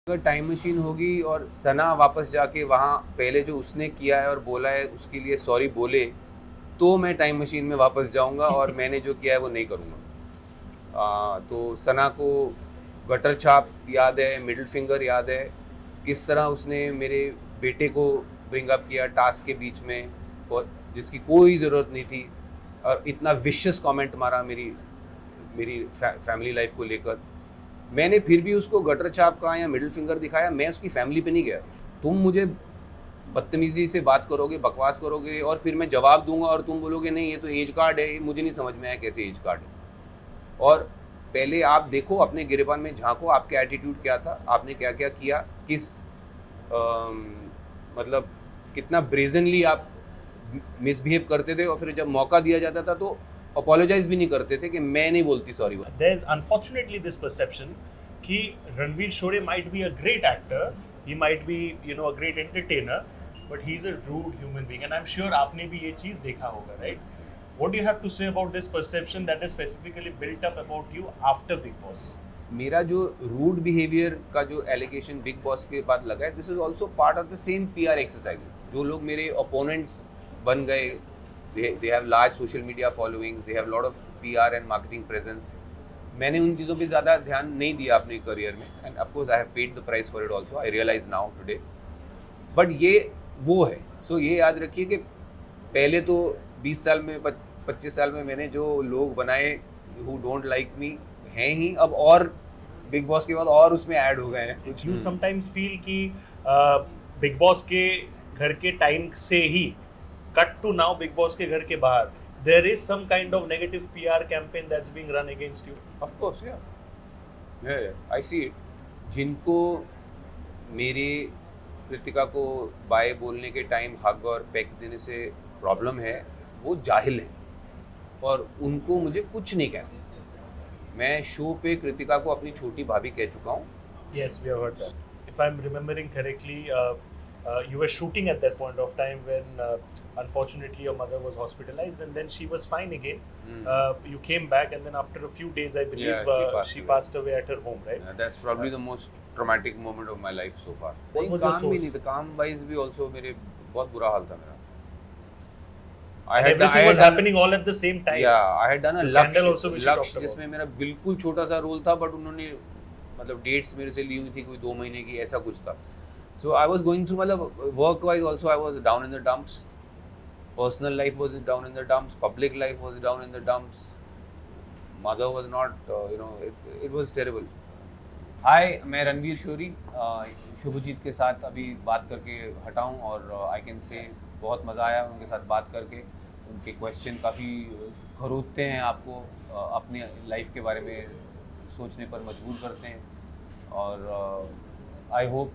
अगर time machine होगी और सना वापस जाके वहाँ पहले जो उसने किया है और बोला है उसके लिए सॉरी बोले, तो मैं टाइम मशीन में वापस जाऊँगा और मैंने जो किया है वो नहीं करूँगा। तो सना को गटर छाप याद है, मिडिल फिंगर याद है, किस तरह उसने मेरे बेटे को ब्रिंग अप किया टास्क के बीच में, और जिसकी कोई ज़रूरत नहीं थी, और इतना विशियस कमेंट मारा मेरी मेरी फैमिली लाइफ को लेकर। मैंने फिर भी उसको गटर छाप कहा या मिडिल फिंगर दिखाया, मैं उसकी फैमिली पे नहीं गया। तुम मुझे बदतमीजी से बात करोगे, बकवास करोगे, और फिर मैं जवाब दूंगा और तुम बोलोगे नहीं ये तो एज कार्ड है, ये मुझे नहीं समझ में आया कैसे एज कार्ड है। और पहले आप देखो, अपने गिरेबान में झांको, आपके एटीट्यूड क्या था, आपने क्या क्या किया, किस अम, मतलब कितना ब्रेजनली आप मिसबिहेव करते थे, और फिर जब मौका दिया जाता था तो अपोलोजाइज भी नहीं करते थे कि मैं नहीं बोलती sorry. There is unfortunately this perception कि रणवीर शोरे might be a great actor, he might be a great entertainer, but he is a rude human being, and I'm sure आपने भी ये चीज़ देखा होगा, right? What do you have to say about this perception that is specifically built up about you after Big Boss? मेरा जो rude behaviour का जो allegation big boss के बाद लगा है, this is also part of the same PR exercises. जो लोग मेरे ओपोनेंट्स बन गए, they have large social media following, they have lot of PR and marketing presence. मैंने उन चीज़ों पे ज़्यादा ध्यान नहीं दिया अपने करियर में, and of course I have paid the price for it also, I realise now today. But ये वो है, सो ये याद रखिए कि पहले तो 20 साल में 25 साल में मैंने जो लोग बनाए हु डोंट लाइक मी हैं ही, अब और बिग बॉस के बाद और उसमें ऐड हो गए हैं कुछ। You sometimes feel कि बिग बॉस के घर के टाइम से ही cut to now Bigg boss के घर के बाहर there is some kind of negative PR campaign that's being run against you. Of course, yeah, I see it. जिनको मेरे कृतिका को बाय बोलने के टाइम हग और पैक देने से प्रॉब्लम है, वो जाहिल हैं और उनको मुझे कुछ नहीं कहना। मैं शो पे कृतिका को अपनी छोटी भाभी कह चुका हूँ। Yes, we have heard that. If I'm remembering correctly, you were shooting at that point of time when unfortunately your mother was hospitalized, and then she was fine again. You came back, and then after a few days, I believe Yeah, she passed away at her home, right? That's probably the most traumatic moment of my life so far. What was your काम भी source? नहीं था, काम wise भी also मेरे बहुत बुरा हाल था मेरा। And everything was happening all at the same time. Yeah, I had done a The scandal लक्ष्य also which you talked लक्ष्य about. जिसमें मेरा बिल्कुल छोटा सा रोल था, बट उन्होंने मतलब डेट्स मेरे से ली हुई थी कोई 2 महीने की, ऐसा कुछ था। So I was going through, मतलब work wise also I was down in the dumps, personal life was down in the dumps, public life was down in the dumps, mother was not, it was terrible. हाय, मैं रणवीर शोरी शुभजीत के साथ अभी बात करके हटा हूँ, और आई कैन से बहुत मज़ा आया उनके साथ बात करके। उनके क्वेश्चन काफ़ी खरोदते हैं, आपको अपने लाइफ के बारे में सोचने पर मजबूर करते हैं, और आई होप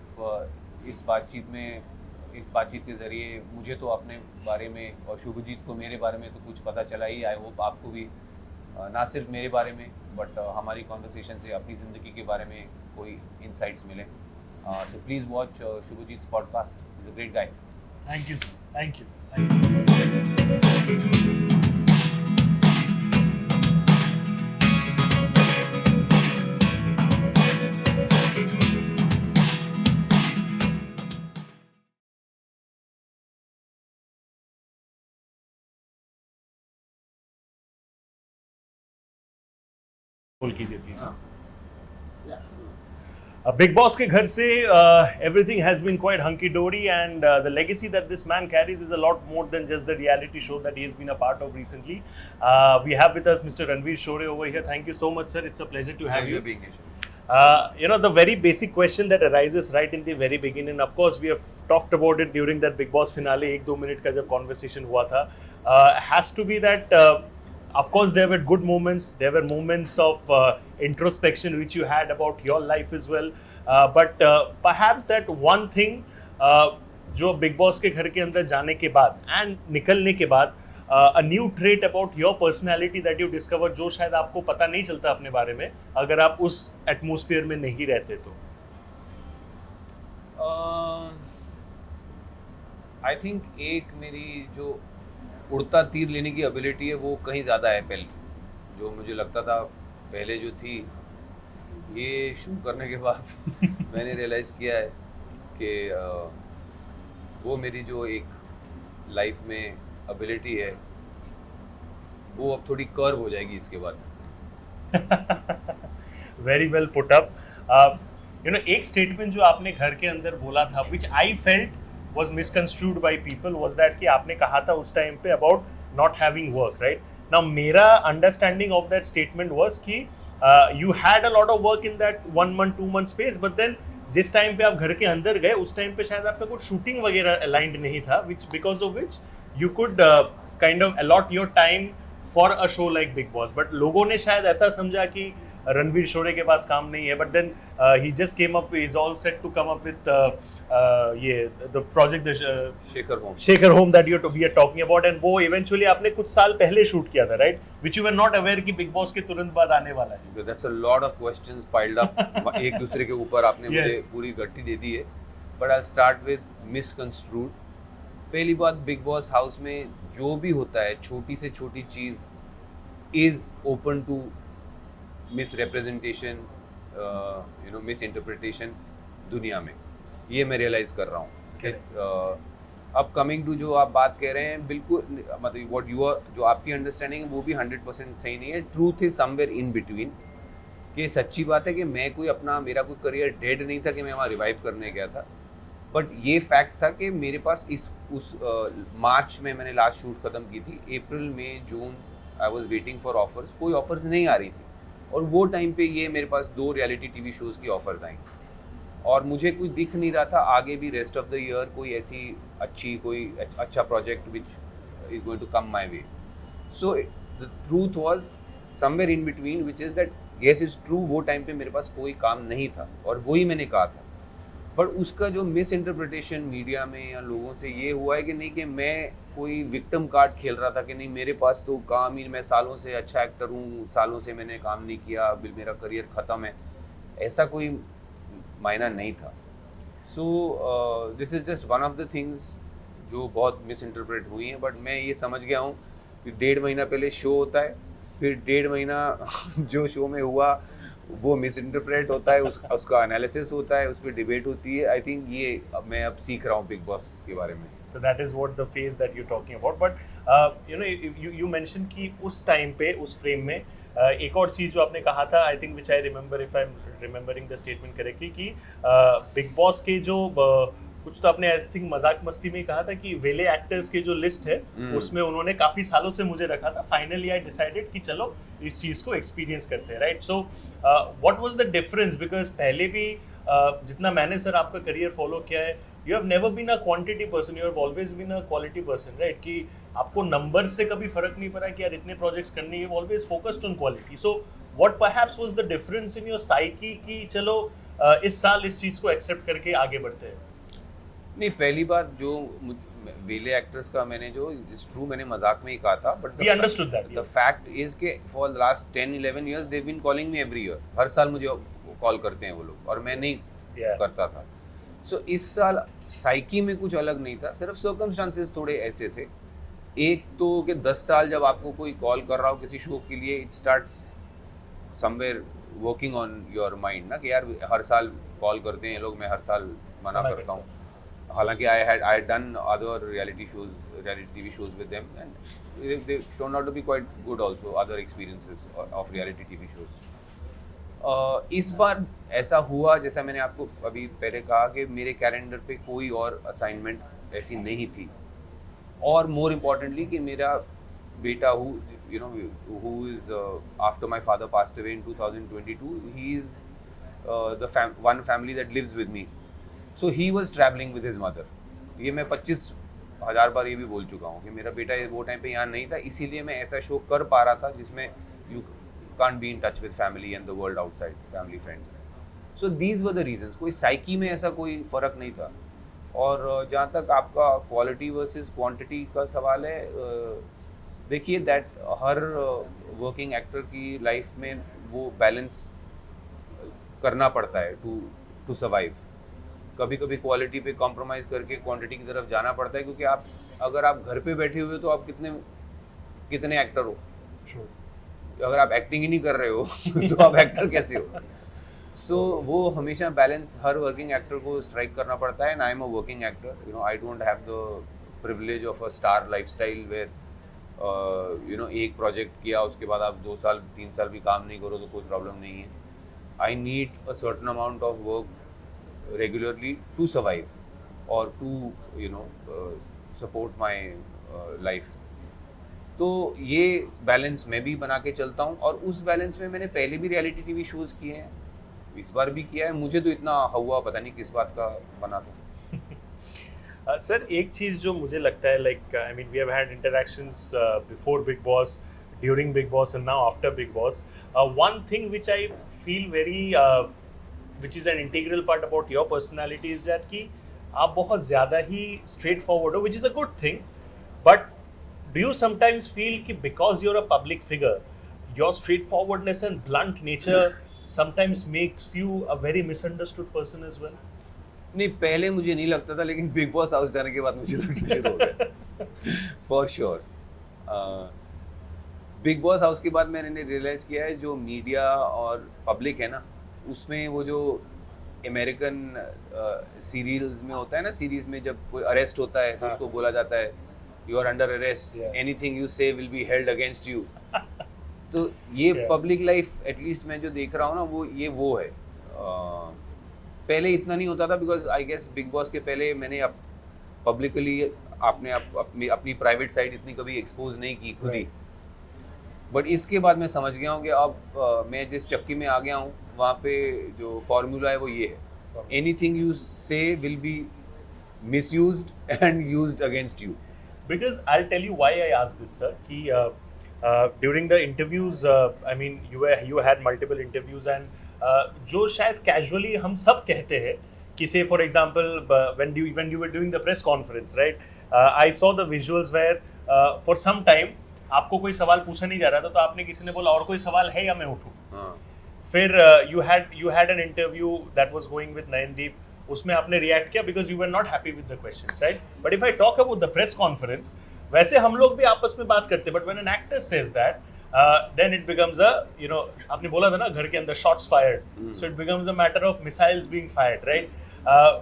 इस बातचीत के ज़रिए मुझे तो अपने बारे में और शुभजीत को मेरे बारे में तो कुछ पता चला ही। आई होप आपको भी ना सिर्फ मेरे बारे में बट हमारी कॉन्वर्सेशन से अपनी ज़िंदगी के बारे में कोई इंसाइट्स मिले। So please watch Shubhjit's podcast, is a great guy. Thank you, sir. Thank you. Thank you. बोल कीजिए प्लीज। बिग बॉस के घर से everything has been quite hunky dory, and the legacy that this man carries is a lot more than just the reality show that he has been a part of recently. We have with us Mr. Ranveer Shore over here. Thank you so much, sir. It's a pleasure to have you. being here. The very basic question that arises right in the very beginning, of course we have talked about it during that Big Boss finale, 1-2 minute का जब conversation हुआ था, has to be that of course there were good moments, there were moments of introspection which you had about your life as well, but perhaps that one thing जो Big Boss के घर के अंदर जाने के बाद and निकलने के बाद a new trait about your personality that you discover, जो शायद आपको पता नहीं चलता अपने बारे में अगर आप उस एटमॉस्फेयर में नहीं रहते तो। आई थिंक एक मेरी जो उड़ता तीर लेने की एबिलिटी है वो कहीं ज़्यादा है। पहले जो मुझे लगता था पहले जो थी ये शो करने के बाद मैंने रियलाइज़ किया है कि वो मेरी जो एक लाइफ में एबिलिटी है वो अब थोड़ी कर्व हो जाएगी इसके बाद। Very well put up. You know, एक स्टेटमेंट जो आपने घर के अंदर बोला था which I felt was misconstrued by people was that कि आपने कहा था उस टाइम पे about not having work, right? Now मेरा understanding of that statement was कि you had a lot of work in that 1 month 2 month space, but then जिस time पे आप घर के अंदर गए उस टाइम पे शायद आपका कुछ शूटिंग वगैरह अलाइंड नहीं था, which because of which you could kind of allot your time for a show like Big Boss. But लोगों ने शायद ऐसा समझा कि रणवीर शोरे के पास काम नहीं है, but then he just came up, he's all set to come up with ये the project Shekhar home that we are talking about, and वो eventually आपने कुछ साल पहले शूट किया था, right? Which you were not aware कि बिग बॉस के तुरंत बाद आने वाला है. That's a lot of questions piled up. एक दूसरे के ऊपर आपने मुझे पूरी गट्टी दे दी है. But I'll start with misconstrued. पहली बात, बिग बॉस हाउस में जो भी होता है छोटी से छोटी चीज़ is open to misrepresentation, misinterpretation दुनिया में. ये मैं रियलाइज कर रहा हूँ. अब कमिंग टू जो आप बात कह रहे हैं, बिल्कुल मतलब व्हाट यू आर, जो आपकी अंडरस्टैंडिंग है वो भी 100% सही नहीं है. Truth is somewhere in between. कि सच्ची बात है कि मैं कोई अपना, मेरा कोई करियर डेड नहीं था कि मैं वहाँ रिवाइव करने गया था. बट ये फैक्ट था कि मेरे पास उस मार्च में मैंने लास्ट शूट ख़त्म की थी. अप्रैल मई जून I was waiting for offers. कोई ऑफर्स नहीं आ रही थी. और वो टाइम पे ये मेरे पास 2 रियलिटी टीवी शोज़ की ऑफर्स आई और मुझे कुछ दिख नहीं रहा था आगे भी रेस्ट ऑफ द ईयर कोई ऐसी कोई अच्छा project which is going to come my way. So the truth was somewhere in between, which is that yes is true, वो टाइम पे मेरे पास कोई काम नहीं था और वही मैंने कहा था. बट उसका जो मिस इंटरप्रिटेशन मीडिया में या लोगों से ये हुआ है कि नहीं, कि मैं कोई विक्टिम कार्ड खेल रहा था कि नहीं मेरे पास तो काम ही, मैं सालों से अच्छा एक्टर हूँ, सालों से मैंने काम नहीं किया, मेरा करियर ख़त्म है. ऐसा कोई मायना नहीं था. So this is just one of the things जो बहुत मिस इंटरप्रेट हुई हैं. बट मैं ये समझ गया हूँ कि 1.5 महीना पहले शो होता है, फिर 1.5 महीना जो शो में हुआ वो मिस इंटरप्रेट होता है, उसका एनालिसिस होता है, उस पर डिबेट होती है. आई थिंक ये मैं अब सीख रहा हूँ बिग बॉस के बारे में. So that is what the phase that you're talking about. But you mentioned कि उस टाइम पे उस फ्रेम में एक और चीज़ जो आपने कहा था, I think which I remember, if I am remembering the statement correctly, कि बिग बॉस के जो कुछ तो आपने आई थिंक मजाक मस्ती में कहा था कि वेले एक्टर्स के जो लिस्ट है उसमें उन्होंने काफ़ी सालों से मुझे रखा था. फाइनली आई डिसाइडेड कि चलो इस चीज़ को एक्सपीरियंस करते हैं, right? So what was the difference? Because पहले भी जितना मैंने सर आपका करियर फॉलो किया है, you have never been a quantity person, you have always been a quality person, right? कि आपको नंबर से कभी फर्क नहीं पड़ा कि यार इतने प्रोजेक्ट्स करने, you have always focused on quality. So what perhaps was the difference in your psyche कि चलो इस साल इस चीज़ को एक्सेप्ट करके आगे बढ़ते हैं? नहीं, पहली बात जो वेले एक्टर्स का मैंने जो इट्स ट्रू, मैंने मजाक में ही कहा था. But we understood that. The fact is के for the last 10-11 years they been calling me every year. हर साल मुझे कॉल करते हैं वो लोग और मैं नहीं करता था. सो इस साल साइकी में कुछ अलग नहीं था, सिर्फ सर्कमस्टांसेस थोड़े ऐसे थे. एक तो कि 10 साल जब आपको कोई कॉल कर रहा हो किसी शो के लिए, it starts somewhere working on your mind ना, कि यार हर साल कॉल करते हैं लोग, मैं हर साल मना करता हूँ. हालांकि आई had done other reality TV shows with them and they turned out to be quite good also, other experiences of reality TV shows. इस बार ऐसा हुआ, जैसा मैंने आपको अभी पहले कहा, कि मेरे कैलेंडर पे कोई और असाइनमेंट ऐसी नहीं थी. और मोर इम्पॉर्टेंटली कि मेरा बेटा who is after my father passed away in 2022, he is the one family that lives with me. So he was traveling with his mother. ये मैं 25,000 बार ये भी बोल चुका हूँ कि मेरा बेटा वो टाइम पे यहाँ नहीं था, इसीलिए मैं ऐसा शो कर पा रहा था जिसमें you can't be in touch with family and the world outside, family, friends. So these were the reasons. कोई साइकी में ऐसा कोई फ़र्क नहीं था. और जहाँ तक आपका क्वालिटी वर्सेस क्वांटिटी का सवाल है, देखिए दैट हर वर्किंग एक्टर की लाइफ में वो बैलेंस करना पड़ता है टू सर्वाइव. कभी कभी क्वालिटी पे कॉम्प्रोमाइज़ करके क्वांटिटी की तरफ जाना पड़ता है, क्योंकि आप अगर आप घर पे बैठे हुए तो आप कितने एक्टर हो. अगर आप एक्टिंग ही नहीं कर रहे हो तो आप एक्टर कैसे हो. सो वो हमेशा बैलेंस हर वर्किंग एक्टर को स्ट्राइक करना पड़ता है, and I am a working actor, you know, I don't have the privilege of a star lifestyle where you know एक प्रोजेक्ट किया उसके बाद आप 2 साल 3 साल भी काम नहीं करो तो कोई प्रॉब्लम नहीं है. I need a certain amount of work regularly to survive और to you know support my life. तो ये बैलेंस मैं भी बना के चलता हूँ, और उस बैलेंस में मैंने पहले भी रियलिटी टीवी शोज़ किए हैं, इस बार भी किया है. मुझे तो इतना हुआ पता नहीं किस बात का बना था. सर एक चीज़ जो मुझे लगता है, like I mean we have had interactions before Bigg Boss, during Bigg Boss and now after Bigg Boss. One thing which I feel very which is an integral part about your personality is that कि आप बहुत ज़्यादा ही straightforward हो, which is a good thing. But do you sometimes feel कि because you're a public figure, your straightforwardness and blunt nature sometimes makes you a very misunderstood person as well? नहीं, पहले मुझे नहीं लगता था, लेकिन big boss house जाने के बाद मुझे लगना शुरू हो गया for sure. Big boss house के बाद मैंने रियलाइज़ किया है जो मीडिया और पब्लिक है ना, उसमें वो जो अमेरिकन सीरियल्स में होता है ना, सीरीज में जब कोई अरेस्ट होता है तो उसको बोला जाता है you are under arrest, anything you say will be held against you. तो ये पब्लिक लाइफ एटलीस्ट मैं जो देख रहा हूँ ना, वो है. पहले इतना नहीं होता था, because I guess Bigg boss के पहले मैंने पब्लिकली अपनी प्राइवेट साइड इतनी कभी एक्सपोज नहीं की खुद ही. बट इसके बाद मैं समझ गया हूँ कि अब मैं जिस चक्की में आ गया हूँ वहाँ पे जो फॉर्मूला है वो ये है, एनीथिंग यू से will be misused and used against you. Because I'll tell you why I asked this, sir. कि during the interviews, I mean, you had multiple interviews, and जो शायद casually हम सब कहते हैं कि say for example when you were doing the press conference, right? I saw the visuals where for some time आपको कोई सवाल पूछा नहीं जा रहा था, तो आपने किसी ने बोला और कोई सवाल है या मैं उठूं. फिर you had an interview that was going with Nayandeep. उसमें आपने रिएक्ट किया because you were not happy with the questions, right? But if I talk about the press conference, वैसे हम लोग भी आपस में बात करते हैं, but when an actor says that then it becomes a, you know, आपने बोला था ना घर के अंदर shots fired, so it becomes a matter of missiles being fired, right?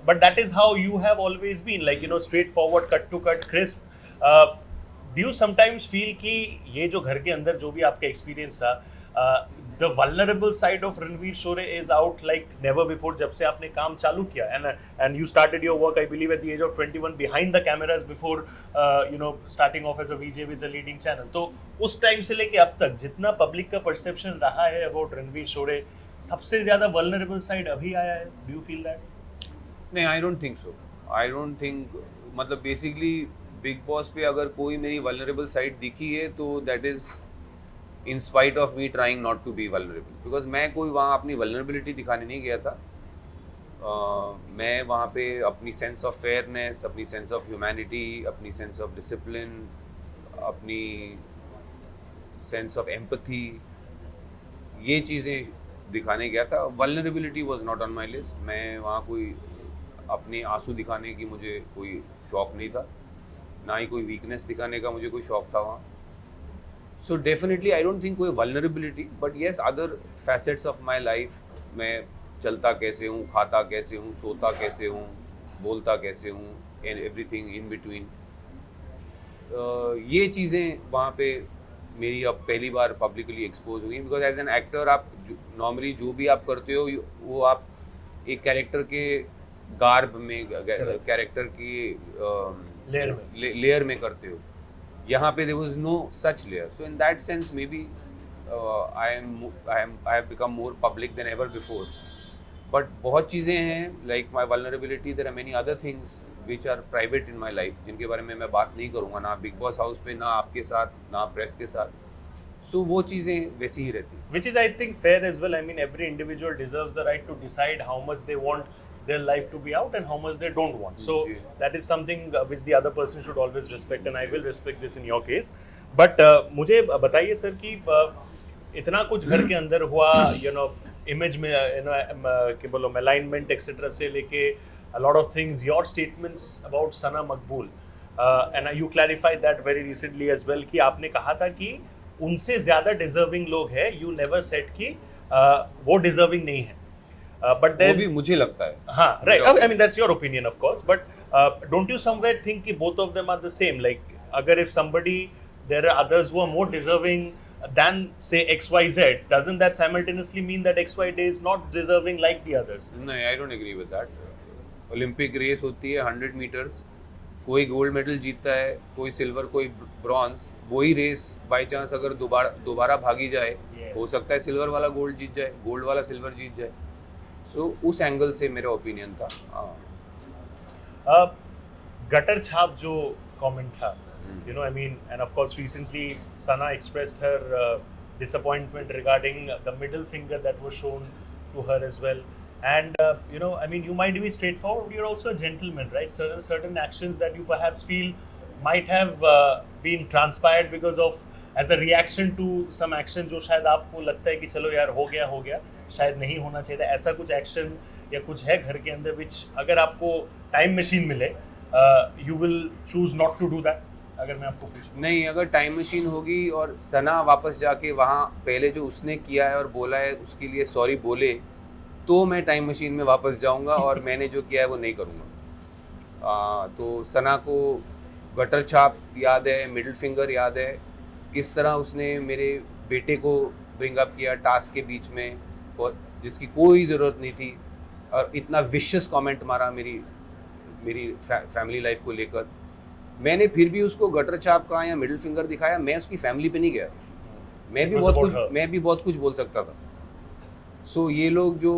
But that is how you have always been, like, you know, straightforward, cut to cut, crisp. Do you sometimes feel कि ये जो घर के अंदर जो भी आपका experience था, the vulnerable side of Ranveer Shore is out like never before जब से आपने काम चालू किया, and you started your work I believe at the age of 21 behind the cameras before you know starting off as a VJ with the leading channel. तो उस time से लेके अब तक जितना पब्लिक का परसेप्शन रहा है about Ranveer Shore, सबसे ज़्यादा vulnerable side अभी आया है. Do you feel that? नहीं, I don't think so. I don't think, मतलब basically बिग बॉस पे अगर कोई मेरी vulnerable side दिखी है तो that is in spite of me trying not to be vulnerable, because मैं कोई वहाँ अपनी vulnerability दिखाने नहीं गया था. मैं वहाँ पे अपनी सेंस ऑफ फेयरनेस, अपनी सेंस ऑफ ह्यूमैनिटी, अपनी सेंस ऑफ डिसिप्लिन, अपनी सेंस ऑफ एम्पथी, ये चीज़ें दिखाने गया था. Vulnerability was not on my list. मैं वहाँ कोई अपने आंसू दिखाने की मुझे कोई शौक़ नहीं था, ना ही कोई वीकनेस दिखाने का मुझे कोई शौक़ था वहाँ. So definitely I don't think कोई vulnerability, but yes other facets of my life, मैं चलता कैसे हूँ, खाता कैसे हूँ, सोता कैसे हूँ, बोलता कैसे हूँ, एंड एवरीथिंग इन बिटवीन, ये चीज़ें वहाँ पे मेरी अब पहली बार पब्लिकली एक्सपोज हुई. बिकॉज एज एन एक्टर आप नॉर्मली जो भी आप करते हो वो आप एक कैरेक्टर के गार्ब में, कैरेक्टर की लेयर में करते हो. यहाँ पे there was no such layer. So in that sense maybe I have become more public than ever before. But बहुत चीज़ें हैं like my vulnerability. There are many other things which are private in my life जिनके बारे में मैं बात नहीं करूँगा, ना बिग बॉस हाउस पे, ना आपके साथ, ना प्रेस के साथ. So वो चीज़ें वैसी ही रहती. Which is I think fair as well. I mean every individual deserves the right to decide how much they want their life to be out and how much they don't want. So that is something which the other person should always respect, and I will respect this in your case. But मुझे बताइए sir कि इतना कुछ घर के अंदर हुआ, you know, image में, you know, क्या बोलो, alignment etc. से लेके a lot of things, your statements about Sana Maqbool, and you clarified that very recently as well कि आपने कहा था कि उनसे ज़्यादा deserving लोग हैं. You never said कि वो deserving नहीं है. but वो there's भी मुझे लगता है. हाँ, right. मेरा I mean, that's your opinion, of course. But don't you somewhere think कि both of them are the same? Like, अगर if somebody, there are others who are more deserving than say XYZ, doesn't that simultaneously mean that XYZ is not deserving like the others? नहीं, I don't agree with that. Olympic race होती है 100 metres, कोई gold medal जीतता है, कोई silver, कोई bronze. वही race by chance अगर दोबारा भागी जाए, Yes. हो सकता है सिल्वर वाला गोल्ड जीत जाए, गोल्ड वाला सिल्वर जीत जाए. सो उस एंगल से मेरा ओपिनियन था. गटर छाप जो comment था, you know, I mean, and of course recently Sana expressed her disappointment regarding the middle finger that was shown to her as well. And you know, I mean, you might be straightforward, but you're also a gentleman, right? Certain actions that you perhaps feel might have been transpired because of as a reaction to some action जो शायद आपको लगता है कि चलो यार हो गया, शायद नहीं होना चाहिए था. ऐसा कुछ एक्शन या कुछ है घर के अंदर which अगर आपको टाइम मशीन मिले, you will choose not to do that? अगर मैं आपको पूछूं. नहीं, अगर टाइम मशीन होगी और सना वापस जाके वहाँ पहले जो उसने किया है और बोला है उसके लिए सॉरी बोले, तो मैं टाइम मशीन में वापस जाऊंगा और मैंने जो किया है वो नहीं करूँगा. तो सना को गटर छाप याद है, मिडिल फिंगर याद है, किस तरह उसने मेरे बेटे को ब्रिंग अप किया टास्क के बीच में, और जिसकी कोई ज़रूरत नहीं थी, और इतना विशियस कमेंट मारा मेरी फैमिली लाइफ को लेकर. मैंने फिर भी उसको गटर छाप कहा या मिडिल फिंगर दिखाया, मैं उसकी फैमिली पे नहीं गया. मैं भी बहुत कुछ बोल सकता था. सो ये लोग जो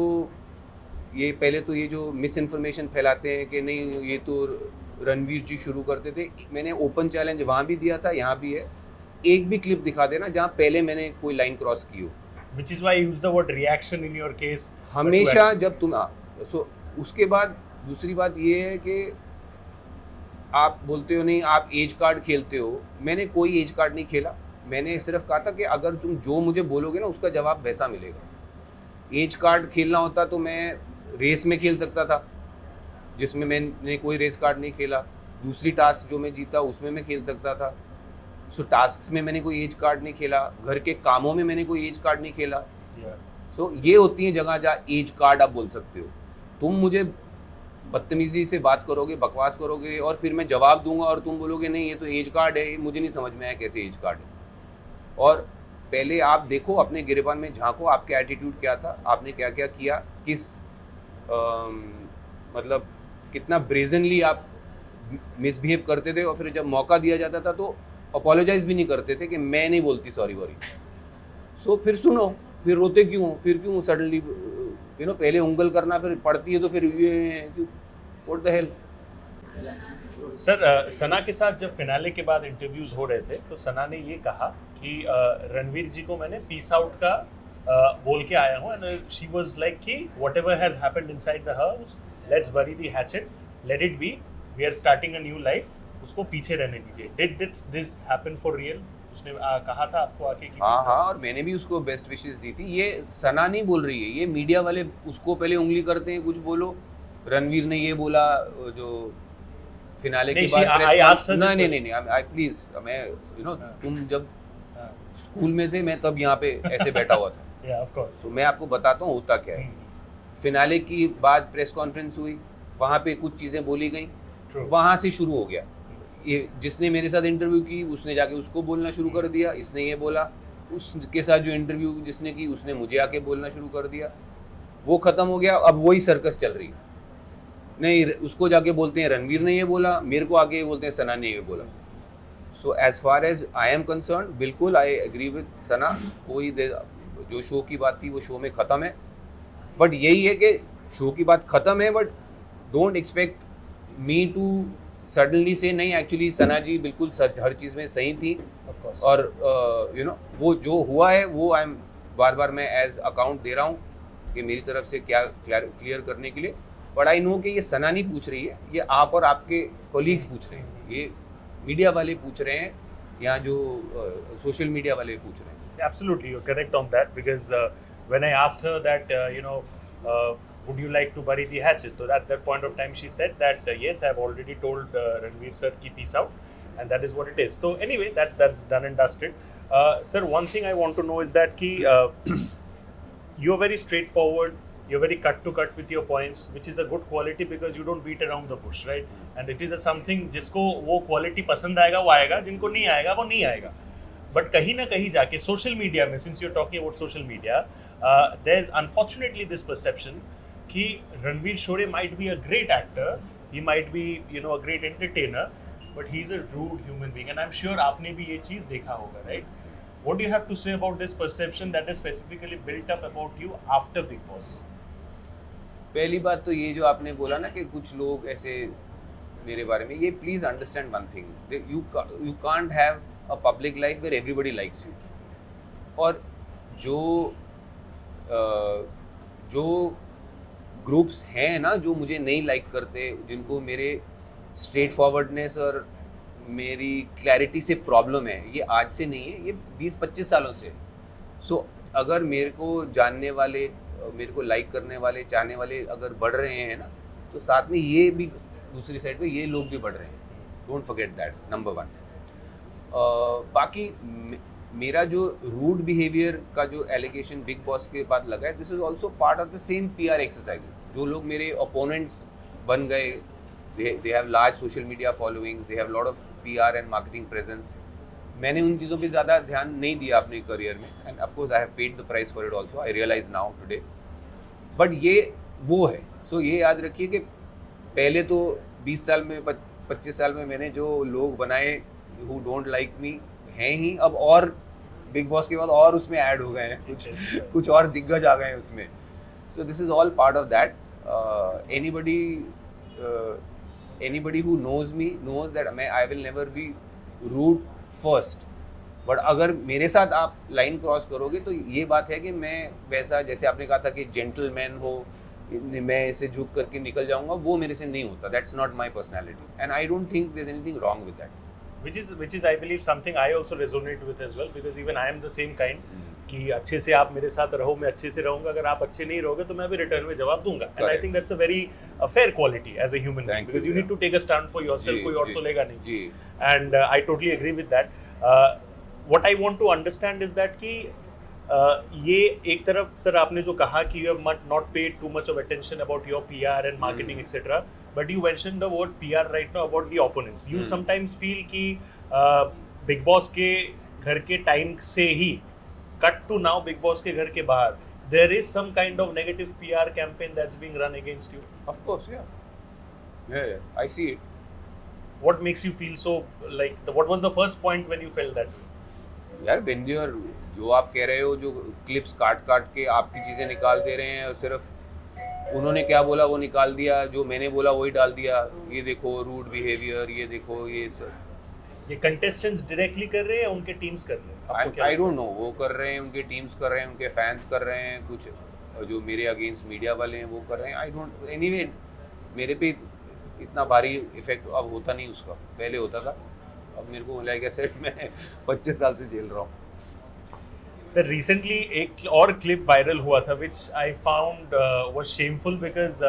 पहले तो ये जो मिस इन्फॉर्मेशन फैलाते हैं कि नहीं ये तो रणवीर जी शुरू करते थे, मैंने ओपन चैलेंज वहाँ भी दिया था, यहाँ भी है. एक भी क्लिप दिखा देना जहाँ पहले मैंने कोई लाइन क्रॉस की हो. Which is why I use the word reaction in your case. हमेशा जब तुम सो उसके बाद दूसरी बात ये है कि आप बोलते हो नहीं आप एज कार्ड खेलते हो. मैंने कोई एज कार्ड नहीं खेला. मैंने सिर्फ कहा था कि अगर तुम जो मुझे बोलोगे ना उसका जवाब वैसा मिलेगा. एज कार्ड खेलना होता तो मैं रेस में खेल सकता था, जिसमें मैंने कोई रेस कार्ड नहीं खेला. दूसरी टास्क जो मैं जीता उसमें मैं खेल सकता था. सो टास्क्स में मैंने कोई एज कार्ड नहीं खेला, घर के कामों में मैंने कोई एज कार्ड नहीं खेला. सो ये होती है जगह जहाँ एज कार्ड आप बोल सकते हो. तुम मुझे बदतमीजी से बात करोगे, बकवास करोगे, और फिर मैं जवाब दूंगा और तुम बोलोगे नहीं ये तो एज कार्ड है, ये मुझे नहीं समझ में आया कैसे एज कार्ड है. और पहले आप देखो अपने गिरेबान में झांको, आपके एटीट्यूड क्या था, आपने क्या क्या किया, किस मतलब कितना ब्रेजनली आप मिसबिहेव करते थे, और फिर जब मौका दिया जाता था तो अपोलोजाइज भी नहीं करते थे कि मैं नहीं बोलती सॉरी वॉरी. सो फिर सुनो, फिर रोते क्यों सडनली पहले उंगल करना, फिर पड़ती है तो फिर ये व्हाट द हेल. सर, सना के साथ जब फिनाले के बाद इंटरव्यूज हो रहे थे तो सना ने ये कहा कि रणवीर जी को मैंने पीस आउट का बोल के आया हूँ, एंड शी वाज लाइक कि whatever has happened inside the house, let's bury the hatchet, let it be, we are starting a new life, उसको पीछे रहने दीजिए. Did this happen for real? उसने कहा था आपको आके कि हाँ, और मैंने भी उसको बेस्ट विशेस दी थी. ये सना नहीं बोल रही है, ये मीडिया वाले उसको पहले उंगली करते हैं, कुछ बोलो रणवीर ने ये बोला जो फिनाले के बाद. नहीं, आई प्लीज, मैं तुम जब स्कूल में थे मैं तब यहाँ पे ऐसे बैठा हुआ था. तो मैं आपको बताता हूँ होता क्या है. फिनाले की बाद प्रेस कॉन्फ्रेंस हुई, वहाँ पे कुछ चीज़ें बोली गई, वहाँ से शुरू हो गया. ये जिसने मेरे साथ इंटरव्यू की उसने जाके उसको बोलना शुरू कर दिया, इसने ये बोला, उसके साथ जो इंटरव्यू जिसने की उसने मुझे आके बोलना शुरू कर दिया. वो ख़त्म हो गया. अब वही सर्कस चल रही है. नहीं, उसको जाके बोलते हैं रणवीर ने ये बोला, मेरे को आके बोलते हैं सना ने ये बोला. So as far as I am concerned, बिल्कुल आई एग्री विद सना. कोई जो शो की बात थी वो शो में ख़त्म है. बट यही है कि शो की बात ख़त्म है, but don't expect me to suddenly से नहीं, एक्चुअली सना जी बिल्कुल हर चीज़ में सही थी. और वो जो हुआ है वो आई एम बार मैं एज अकाउंट दे रहा हूँ कि मेरी तरफ से क्या क्लियर करने के लिए. बट आई नो कि ये सना नहीं पूछ रही है, ये आप और आपके कोलीग्स पूछ रहे हैं, ये मीडिया वाले पूछ रहे हैं, या जो सोशल मीडिया वाले पूछ रहे हैं. Absolutely, you're correct on that, because when I asked her that, would you like to bury the hatchet? So at that point of time, she said that yes, I've already told Ranveer sir ki peace out, and that is what it is. So anyway, that's done and dusted. Sir, one thing I want to know is that ki you're very straightforward, you're very cut to cut with your points, which is a good quality because you don't beat around the bush, right? And it is a something जिसको वो quality पसंद आएगा वो आएगा, जिनको नहीं आएगा वो नहीं आएगा. But कहीं ना कहीं जाके social media में, since you're talking about social media, there's unfortunately this perception कि रणवीर शोरे might be a great actor, he might be a great entertainer, but he's a rude human being, and I'm sure आपने भी ये चीज़ देखा होगा, right? What do you have to say about this perception that is specifically built up about you after Big Boss? पहली बात तो ये जो आपने बोला ना कि कुछ लोग ऐसे मेरे बारे में, ये please understand one thing, you can't have a public life where everybody likes you. और जो ग्रुप्स हैं ना जो मुझे नहीं लाइक करते, जिनको मेरे स्ट्रेट फॉरवर्डनेस और मेरी क्लैरिटी से प्रॉब्लम है, ये आज से नहीं है, ये 20-25 सालों से. सो अगर मेरे को जानने वाले, मेरे को लाइक करने वाले, चाहने वाले अगर बढ़ रहे हैं ना, तो साथ में ये भी दूसरी साइड पे ये लोग भी बढ़ रहे हैं. Don't forget that, number 1. बाकी मेरा जो रूड बिहेवियर का जो एलिगेशन बिग बॉस के बाद लगा है, this is also part of the same PR exercises. जो लोग मेरे ओपोनेंट्स बन गए, they have large social media followings, they have a lot of PR and marketing presence. मैंने उन चीज़ों पे ज़्यादा ध्यान नहीं दिया अपने करियर में, and of course I have paid the price for it also, I realise now today. But ये वो है. सो ये याद रखिए कि पहले तो 20 साल में, 25 साल में मैंने जो लोग बनाए हु डोंट लाइक मी हैं ही, अब और बिग बॉस के बाद और उसमें ऐड हो गए हैं, कुछ और दिग्गज आ गए हैं उसमें. So this is all part of that. Anybody who knows me knows that I will never be rude first. But अगर मेरे साथ आप लाइन क्रॉस करोगे तो ये बात है कि मैं वैसा, जैसे आपने कहा था कि जेंटलमैन हो, मैं इसे झुक करके निकल जाऊंगा, वो मेरे से नहीं होता. That's not my personality, and I don't think there is anything wrong with that. which is I believe something I also resonate with as well, because even I am the same kind. कि अच्छे से आप मेरे साथ रहो, मैं अच्छे से रहूंगा. अगर आप अच्छे नहीं रहोगे तो मैं भी रिटर्न में जवाब दूंगा. And I think that's a very fair quality as a human being, because you need to take a stand for yourself. कोई और तो लेगा नहीं. And I totally agree with that. What I want to understand is that कि ये एक तरफ sir आपने जो कहा कि you have not paid too much of attention about your PR and marketing etc. But you mentioned the word PR right now about the opponents. You sometimes feel कि Big Boss के घर के time से ही cut to now Big Boss के घर के बाहर, there is some kind of negative PR campaign that's being run against you. Of course, yeah, I see it. What makes you feel so, like, what was the first point when you felt that? यार बेंदियर, जो आप कह रहे हो, जो clips काट के आपकी चीज़ें निकाल दे रहे हैं, और सिर्फ उन्होंने क्या बोला वो निकाल दिया, जो मैंने बोला वही डाल दिया. ये देखो रूड बिहेवियर, ये देखो ये सब. ये कंटेस्टेंट्स डायरेक्टली कर रहे हैं या उनके टीम्स कर रहे हैं? I don't know. वो कर रहे हैं, उनके टीम्स कर रहे हैं, उनके फैंस कर रहे हैं, कुछ जो मेरे अगेंस्ट मीडिया वाले हैं वो कर रहे हैं. आई डोंट, एनीवे मेरे पे इतना भारी इफेक्ट अब होता नहीं उसका. पहले होता था, अब मेरे को लाइक ऐसे मैं 25 साल से झेल रहा हूँ. सर रिसेंटली एक और क्लिप वायरल हुआ था which I found was shameful because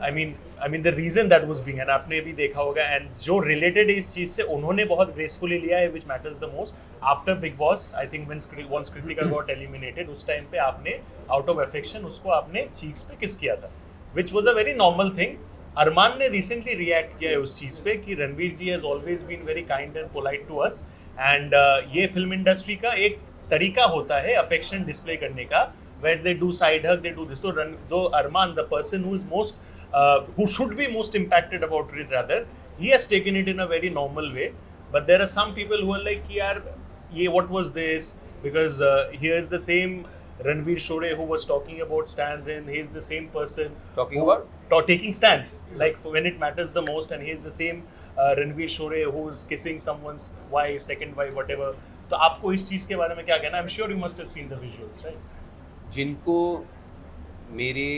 I mean the reason that was being, and आपने भी देखा होगा, and जो related है इस चीज़ से, उन्होंने बहुत gracefully लिया है, which matters the most. After Big Boss, I think once Kritika got eliminated, उस टाइम पे आपने out of affection उसको आपने cheeks पे kiss किया था, which was a very normal thing. अरमान ने recently react किया है उस चीज़ पे कि रणवीर जी has always been very kind and polite to us, and ये film industry का एक तरीका होता है affection display करने का, where they do side hug, they do this. So Arman, the person who is most who should be most impacted about it rather, he has taken it in a very normal way. But there are some people who are like, yaar, ye what was this? Because here is the same Ranveer Shore who was talking about stands, and he is the same person Talking who, about? taking stands, like when it matters the most, and he is the same Ranveer Shore who is kissing someone's wife, second wife, whatever. तो आपको इस चीज़ के बारे में क्या कहना है? I'm sure you must have seen the visuals, right? जिनको मेरी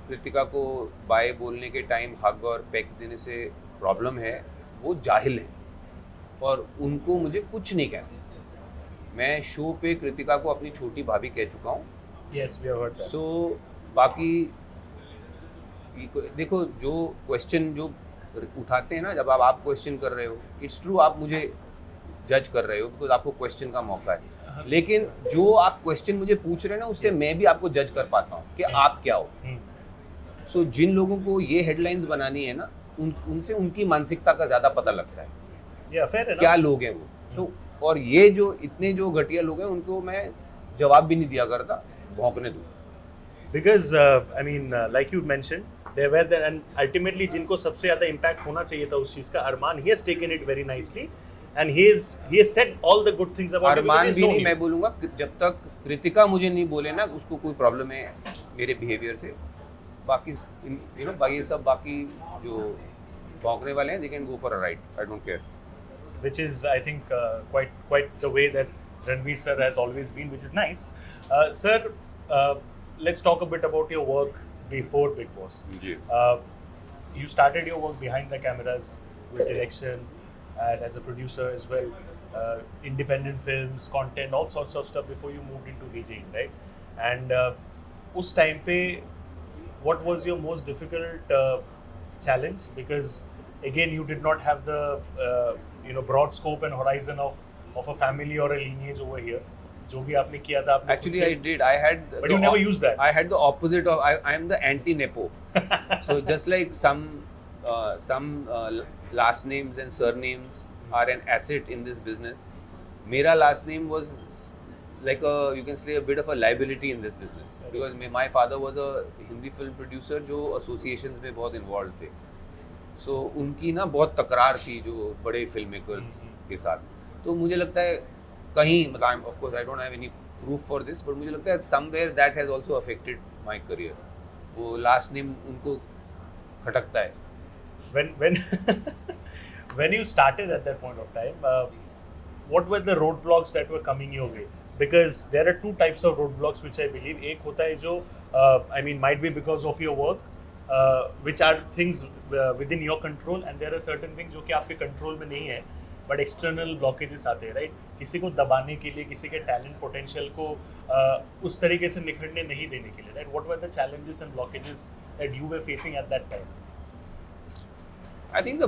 कृतिका को बाय बोलने के टाइम हग और पैक देने से प्रॉब्लम है, वो जाहिल हैं और उनको मुझे कुछ नहीं कहना. मैं शो पे कृतिका को अपनी छोटी भाभी कह चुका हूँ. Yes, we have heard that. सो बाकी देखो, जो क्वेश्चन जो उठाते हैं ना, जब आप क्वेश्चन कर रहे हो, इट्स ट्रू, आप मुझे जज कर रहे हो बिकॉज आपको क्वेश्चन का मौका है. लेकिन जो आप क्वेश्चन मुझे पूछ रहे हैं ना उससे मैं भी आपको जज कर पाता हूँ कि आप क्या हो। सो जिन लोगों को ये हेडलाइंस बनानी है ना उनसे उनकी मानसिकता का ज़्यादा पता लगता है, क्या लोग हैं वो। सो और ये जो इतने जो घटिया लोग हैं उनको मैं जवाब भी नहीं दिया करता, भौंकने दूँ। Because I mean, like you mentioned, there were the, and ultimately जिनको सबसे ज़्यादा impact होना चाहिए था उस चीज़ का, अरमान, he has taken it very nicely and he has said all the good things about it because Armaan he's भी known नहीं, you. मैं बोलूँगा जब तक कृतिका मुझे नहीं बोले ना उसको कोई प्रॉब्लम है मेरे बिहेवियर से, बाकी बाकी सब बाकी जो भौंकने वाले हैं they can go for a ride, I don't care. Which is, I think, quite the way that Ranveer sir has always been, which is nice. Sir, let's talk a bit about your work before Big Boss. Ji. You started your work behind the cameras with direction and as a producer as well, independent films, content, all sorts of stuff before you moved into DJing, right? And उस time पे, what was your most difficult challenge? Because again, you did not have the broad scope and horizon of a family or a lineage over here. जो भी आपने किया था आपने Actually I did, I had but you never used that. I had the opposite of, I am the anti-nepo. So just like some last names and surnames are an asset in this business, मेरा last name was like you can say a bit of a liability in this business because my father was a Hindi film producer जो associations में बहुत involved थे. So उनकी ना बहुत तकरार थी जो बड़े फिल्म मेकर्स के साथ. तो मुझे लगता है कहीं मतलब of course I don't have any proof for this but मुझे लगता है somewhere that has also affected my career. वो लास्ट नेम उनको खटकता है. When you started at that point of time, what were the roadblocks that were coming your way? Because there are two types of roadblocks which I believe. एक होता है जो I mean might be because of your work, which are things within your control, and there are certain things जो कि आपके control में नहीं है बट एक्सटर्नल ब्लॉकेजेस आते हैं, राइट? किसी को दबाने के लिए, किसी के टैलेंट पोटेंशियल को उस तरीके से निखरने नहीं देने के लिए, right? What were the challenges and blockages that you were facing at that time? I think the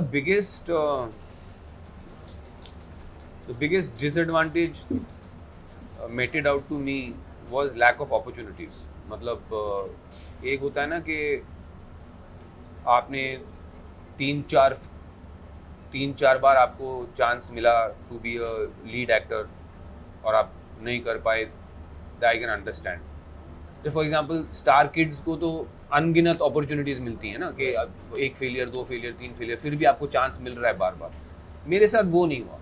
biggest disadvantage meted out to me was lack of opportunities. मतलब एक होता है ना कि आपने तीन चार बार आपको चांस मिला to be a lead actor और आप नहीं कर पाए, I can understand. For example star kids को तो अनगिनत अपॉर्चुनिटीज़ मिलती हैं ना कि एक फेलियर, दो फेलियर, तीन फेलियर, फिर भी आपको चांस मिल रहा है बार बार. मेरे साथ वो नहीं हुआ.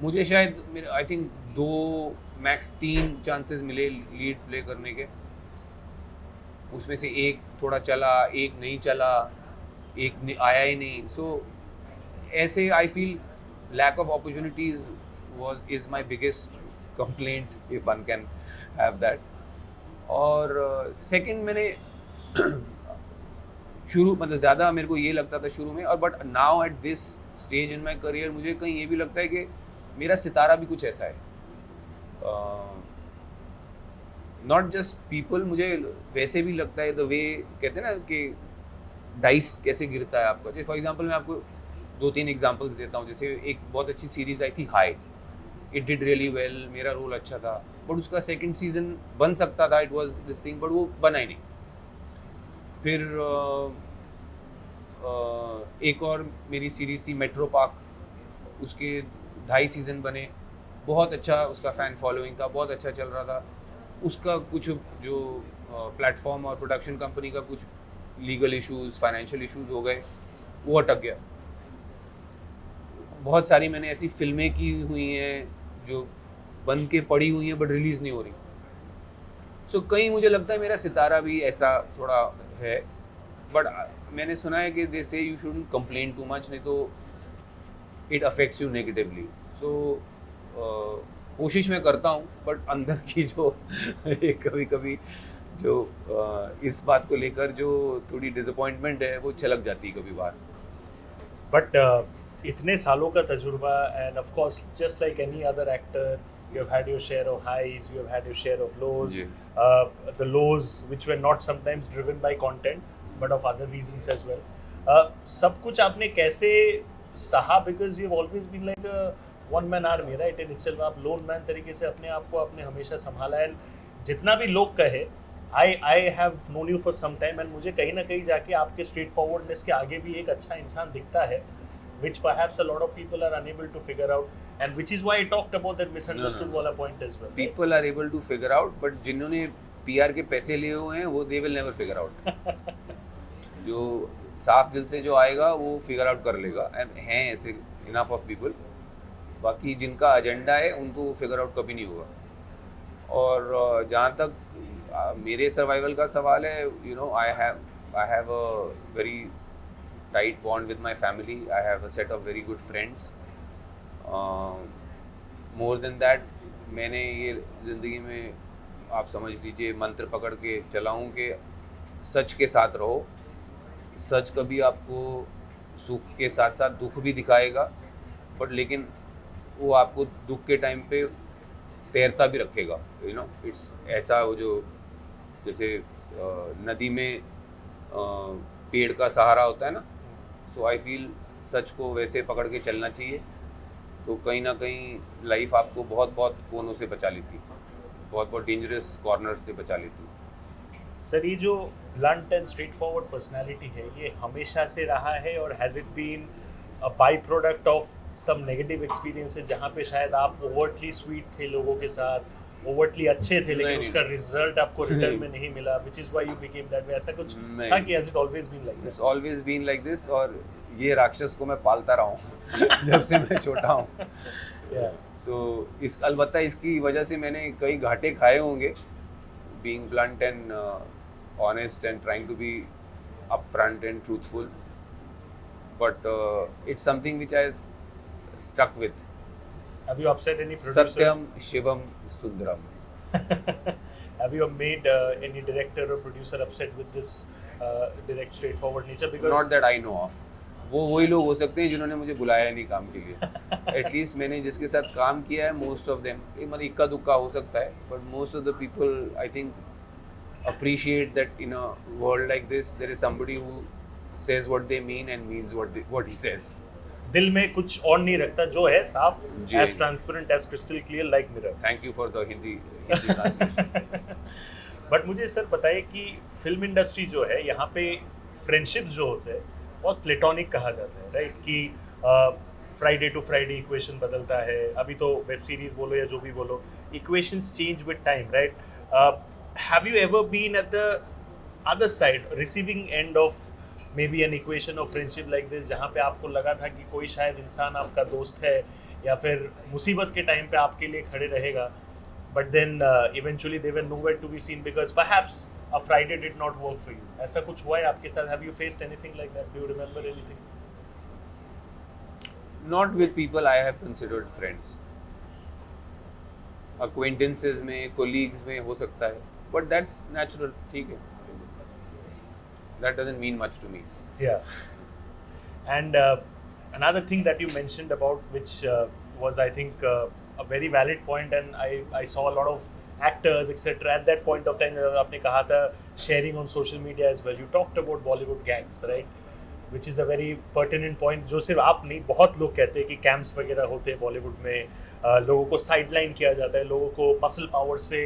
मुझे शायद आई थिंक 2 मैक्स 3 चांसेस मिले लीड प्ले करने के. उसमें से एक थोड़ा चला, एक नहीं चला, एक आया ही नहीं. सो ऐसे I feel lack of opportunities is my biggest complaint if one can have that. और सेकंड मैंने शुरू मतलब ज़्यादा मेरे को ये लगता था शुरू में, और but now at this stage in my career मुझे कहीं ये भी लगता है कि मेरा सितारा भी कुछ ऐसा है. नॉट जस्ट पीपल, मुझे वैसे भी लगता है द वे कहते हैं ना कि डाइस कैसे गिरता है आपका. जैसे फॉर एग्जांपल मैं आपको 2-3 एग्जांपल्स देता हूँ. जैसे एक बहुत अच्छी सीरीज़ आई थी high, it did really well, मेरा रोल अच्छा था, बट उसका सेकंड सीजन बन सकता था, it was this thing, but वो बना ही नहीं. फिर एक और मेरी सीरीज़ थी मेट्रो पार्क, उसके 2.5 सीज़न बने, बहुत अच्छा उसका फ़ैन फॉलोइंग था, बहुत अच्छा चल रहा था. उसका कुछ जो प्लेटफॉर्म और प्रोडक्शन कंपनी का कुछ लीगल इश्यूज़, फाइनेंशियल इश्यूज़ हो गए, वो अटक गया. बहुत सारी मैंने ऐसी फिल्में की हुई हैं जो बन के पड़ी हुई हैं बट रिलीज़ नहीं हो रही. सो कहीं मुझे लगता है मेरा सितारा भी ऐसा थोड़ा है. बट मैंने सुना है कि दे से you shouldn't complain too much, नहीं तो इट अफेक्ट्स यू नेगेटिवली. सो कोशिश मैं करता हूँ, बट अंदर की जो कभी कभी जो इस बात को लेकर जो थोड़ी डिसअपॉइंटमेंट है वो छलक जाती है कभी बार. बट इतने सालों का तजुर्बा, and of course just like any other actor, you have had your share of highs, you have had your share of lows, the lows which were not sometimes driven by content but of other reasons as well. सब कुछ आपने कैसे सहा? because you've always been like a one man army right in itself, आप loan man तरीके से अपने आप को आपने हमेशा संभाला है। जितना भी लोग कहे, I have known you for some time, एंड मुझे कहीं ना कहीं जाके आपके स्ट्रेट फॉरवर्डनेस के आगे भी एक अच्छा इंसान दिखता है, which perhaps a lot of people are unable to figure out, and which is why I talked about that misunderstood वाला point as well. People are able to figure out, but जिन्होंने PR के पैसे लिए हुए हैं वो they will never figure out. जो साफ दिल से जो आएगा वो फिगर आउट कर लेगा, एंड हैं ऐसे इनफ ऑफ पीपल। बाकी जिनका एजेंडा है उनको फिगर आउट कभी नहीं होगा। और जहाँ तक मेरे सर्वाइवल का सवाल है, you know, I have a very tight bond with my family, I have a set of very good friends. More than that, मैंने ये ज़िंदगी में आप समझ लीजिए मंत्र पकड़ के चला हूँ कि सच के साथ रहो। सच कभी आपको सुख के साथ साथ दुख भी दिखाएगा, बट लेकिन वो आपको दुख के टाइम पे तैरता भी रखेगा, यू नो। इट्स ऐसा वो जो जैसे नदी में पेड़ का सहारा होता है ना, सो आई फील सच को वैसे पकड़ के चलना चाहिए, तो कहीं ना कहीं लाइफ आपको बहुत बहुत कोनों से बचा लेती है, बहुत बहुत डेंजरस कॉर्नर से बचा लेती है। सर, ये जो blunt and straightforward personality है, ये हमेशा से रहा है, और has it been a byproduct of some negative experiences जहाँ पे शायद आप ओवरटली स्वीट थे लोगों के साथ, ओवरटली अच्छे थे, लेकिन उसका रिजल्ट आपको रिटर्न में नहीं मिला, which is why you became that way? ऐसा कुछ था कि has it always been like this? It's always been like this, और ये राक्षस को मैं पालता रहा हूँ जब से मैं छोटा हूँ। सो इस अलबत्ता इसकी वजह से मैंने कई घाटे खाए होंगे, being blunt and honest and trying to be upfront and truthful, but it's something which I've stuck with. Have you upset any producer? Satyam Shivam Sundaram. Have you made any director or producer upset with this direct straightforward nature? Because not that I know of. वो वही लोग हो सकते हैं जिन्होंने मुझे बुलाया नहीं काम के लिए। एटलीस्ट मैंने जिसके साथ काम किया है, मोस्ट ऑफ देम, मतलब इक्का दुक्का हो सकता है, but most of the people I think appreciate that in a world like this there is somebody who says what they mean and means what he says. दिल में कुछ और नहीं रखता, जो है साफ, as transparent as crystal clear like mirror. Thank you for the Hindi translation. But मुझे सर बताइए कि फिल्म इंडस्ट्री जो है, यहाँ पे फ्रेंडशिप्स जो होते हैं बहुत प्लेटोनिक कहा जाता है, राइट? कि फ्राइडे टू फ्राइडे इक्वेशन बदलता है। अभी तो वेब सीरीज बोलो या जो भी बोलो, equations change with time, right? Have you ever been at the other side, receiving end of maybe an equation of friendship like this, जहाँ पे आपको लगा था कि कोई शायद इंसान आपका दोस्त है या फिर मुसीबत के टाइम पे आपके लिए खड़े रहेगा, but then eventually they were nowhere to be seen because perhaps a Friday did not work for you? ऐसा कुछ हुआ है आपके साथ? Have you faced anything like that? Do you remember anything? Not with people I have considered friends. Acquaintances में, colleagues में हो सकता है, but that's natural, ठीक है. That doesn't mean much to me. Yeah. And another thing that you mentioned about, which was I think a very valid point, and I saw a lot of actors etc. at that point of time, आपने कहा था sharing on social media as well. You talked about Bollywood gangs, right? Which is a very pertinent point, जो सिर्फ आप नहीं, बहुत लोग कहते हैं कि कैंप्स वगैरह होते हैं बॉलीवुड में, लोगों को साइडलाइन किया जाता है, लोगों को मसल पावर से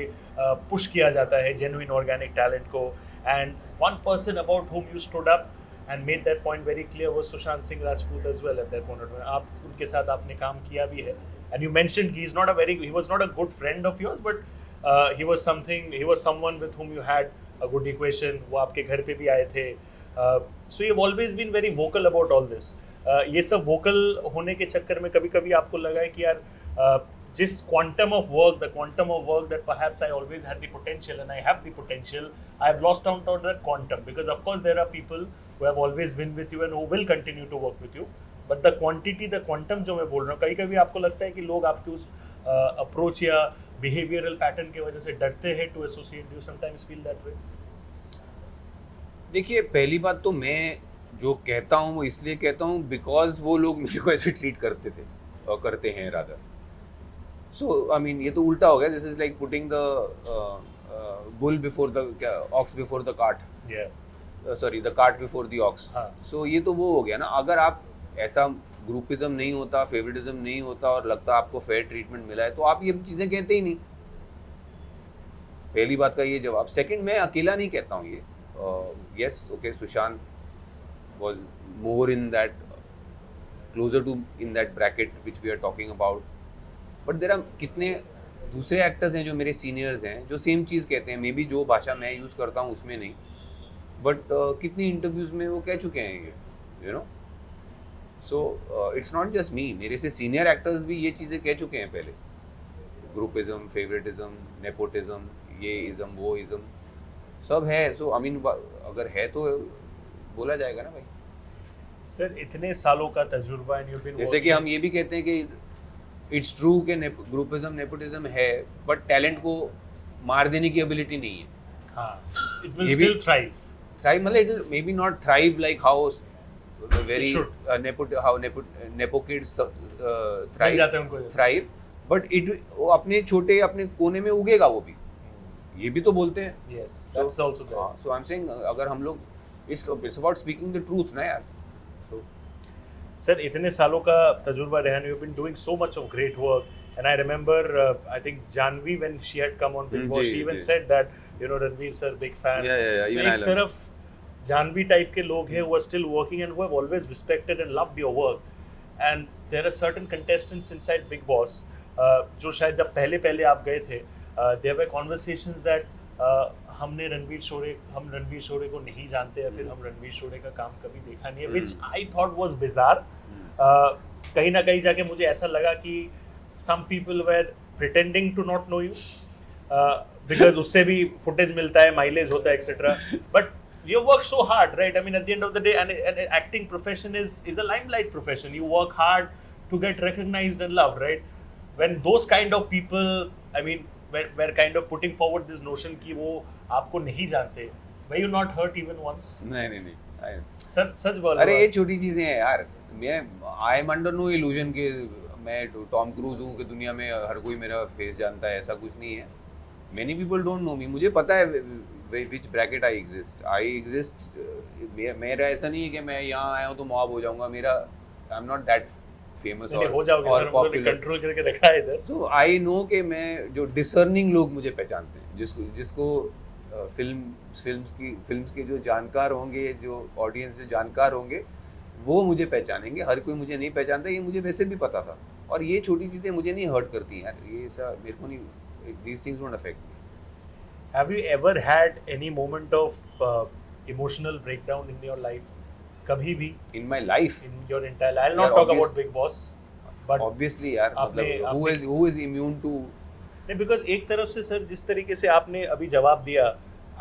पुश किया जाता है जेन्युइन ऑर्गेनिक टैलेंट को, and one person about whom you stood up and made that point very clear was Sushant Singh Rajput as well at that point of time. आप उनके साथ आपने काम किया भी है, and you mentioned he was not a good friend of yours, but he was someone with whom you had a good equation. वो आपके घर पे भी आए थे. So you've always been very vocal about all this. ये सब vocal होने के चक्कर में कभी कभी आपको लगा है कि यार जिस quantum of work that perhaps I always had the potential and I have the potential, I have lost out on that quantum, because of course there are people who have always been with you and who will continue to work with you, but the quantum जो मैं बोल रहा हूँ, कभी कभी आपको लगता है कि लोग आपके उस approach या behavioral pattern की वजह से डरते हैं to associate. Do you sometimes feel that way? देखिए, पहली बात तो मैं जो कहता हूँ वो इसलिए कहता हूँ बिकॉज वो लोग मेरे को ऐसे ट्रीट करते थे और करते हैं रादर. सो आई मीन ये तो उल्टा हो गया. This is like putting the bull before the ox before the cart, sorry the cart before the ox. So ये तो वो हो गया ना. अगर आप ऐसा ग्रुपिज्म नहीं होता, फेवरेटिज्म नहीं होता और लगता आपको फेयर ट्रीटमेंट मिला है तो आप ये चीज़ें कहते ही नहीं। पहली बात का ये जवाब। सेकंड, मैं अकेला नहीं कहता हूँ ये। Yes, okay, Sushant was more in that closer to in that bracket which we are talking about, but there are कितने दूसरे एक्टर्स हैं जो मेरे सीनियर्स हैं जो सेम चीज़ कहते हैं, मे बी जो भाषा मैं यूज़ करता हूँ उसमें नहीं, बट कितनी इंटरव्यूज़ में वो कह चुके हैं ये, you know. So it's not just me, मेरे से सीनियर एक्टर्स भी ये चीज़ें कह चुके हैं पहले। ग्रुपिज्म, फेवरेटिज्म, नेपोटिज्म, ये इज़म, वो इज़म सब है। सो आई मीन अगर है तो बोला जाएगा ना भाई। सर इतने सालों का तजुर्बा एंड यू बीन, जैसे कि हम ये भी कहते हैं कि इट्स ट्रू कि ग्रुपिज्म, नेपोटिज्म है, बट टैलेंट को मार देने की एबिलिटी नहीं है। हाँ, इट विल स्टिल थ्राइव मतलब it may be not thrive like how very nepo kids thrive, but it वो अपने छोटे अपने कोने में उगेगा वो भी, ये भी तो बोलते हैं। Yes, that's also there. So I am saying अगर हम लोग it's about speaking the truth ना यार। सो सर इतने सालों का तजुर्बा रहने, you been doing so much of great work, and I remember I think Janhvi when she had come on Bigg Boss, she even said that you know Ranveer sir big fan. एक तरफ Janvi type के लोग हैं who are still working and who have always respected and loved your work, and there are certain contestants inside Big Boss जो शायद जब पहले आप गए थे, there were conversations that हम रणवीर शोरे को नहीं जानते या फिर हम रणवीर शोरे का काम कभी देखा नहीं है, which I thought was bizarre। कहीं ना कहीं जाके मुझे ऐसा लगा कि some people were pretending to not know you because उससे भी footage मिलता है, mileage होता है, etc. But you work so hard, right? I mean, at the end of the day, and acting profession is a limelight profession. You work hard to get recognized and loved, right? When those kind of people, I mean, were kind of putting forward this notion कि वो आपको नहीं जानते, were you not hurt even once? नहीं sir सच बोल। अरे ये छोटी चीजें हैं यार। मैं I am under no illusion कि मैं टॉम क्रूज हूँ कि दुनिया में हर कोई मेरा फेस जानता है, ऐसा कुछ नहीं है। मेनी पीपल डोंट नो मी, मुझे पता है विच ब्रैकेट आई एग्जिस्ट। मेरा ऐसा नहीं है कि मैं यहाँ आया हूँ तो मॉब हो जाऊंगा, मेरा I am not that famous और पॉपुलर, कंट्रोल करके रखा है इधर। सो आई नो कि मैं जो डिसर्निंग लोग मुझे पहचानते हैं, जिसको फिल्म्स के जो जानकार होंगे, जो ऑडियंस से जानकार होंगे, वो मुझे पहचानेंगे। हर कोई मुझे नहीं पहचानता, ये मुझे वैसे भी पता था। और ये छोटी चीज़ें मुझे नहीं हर्ट करती यार, ये ऐसा मेरे को नहीं, these things don't affect me. Have you ever had any moment of emotional breakdown in your life? Kabhi bhi? In my life? In your entire life? I'll not talk about Big Boss. But obviously यार, मतलब who is immune to? नहीं, because एक तरफ से sir जिस तरीके से आपने अभी जवाब दिया,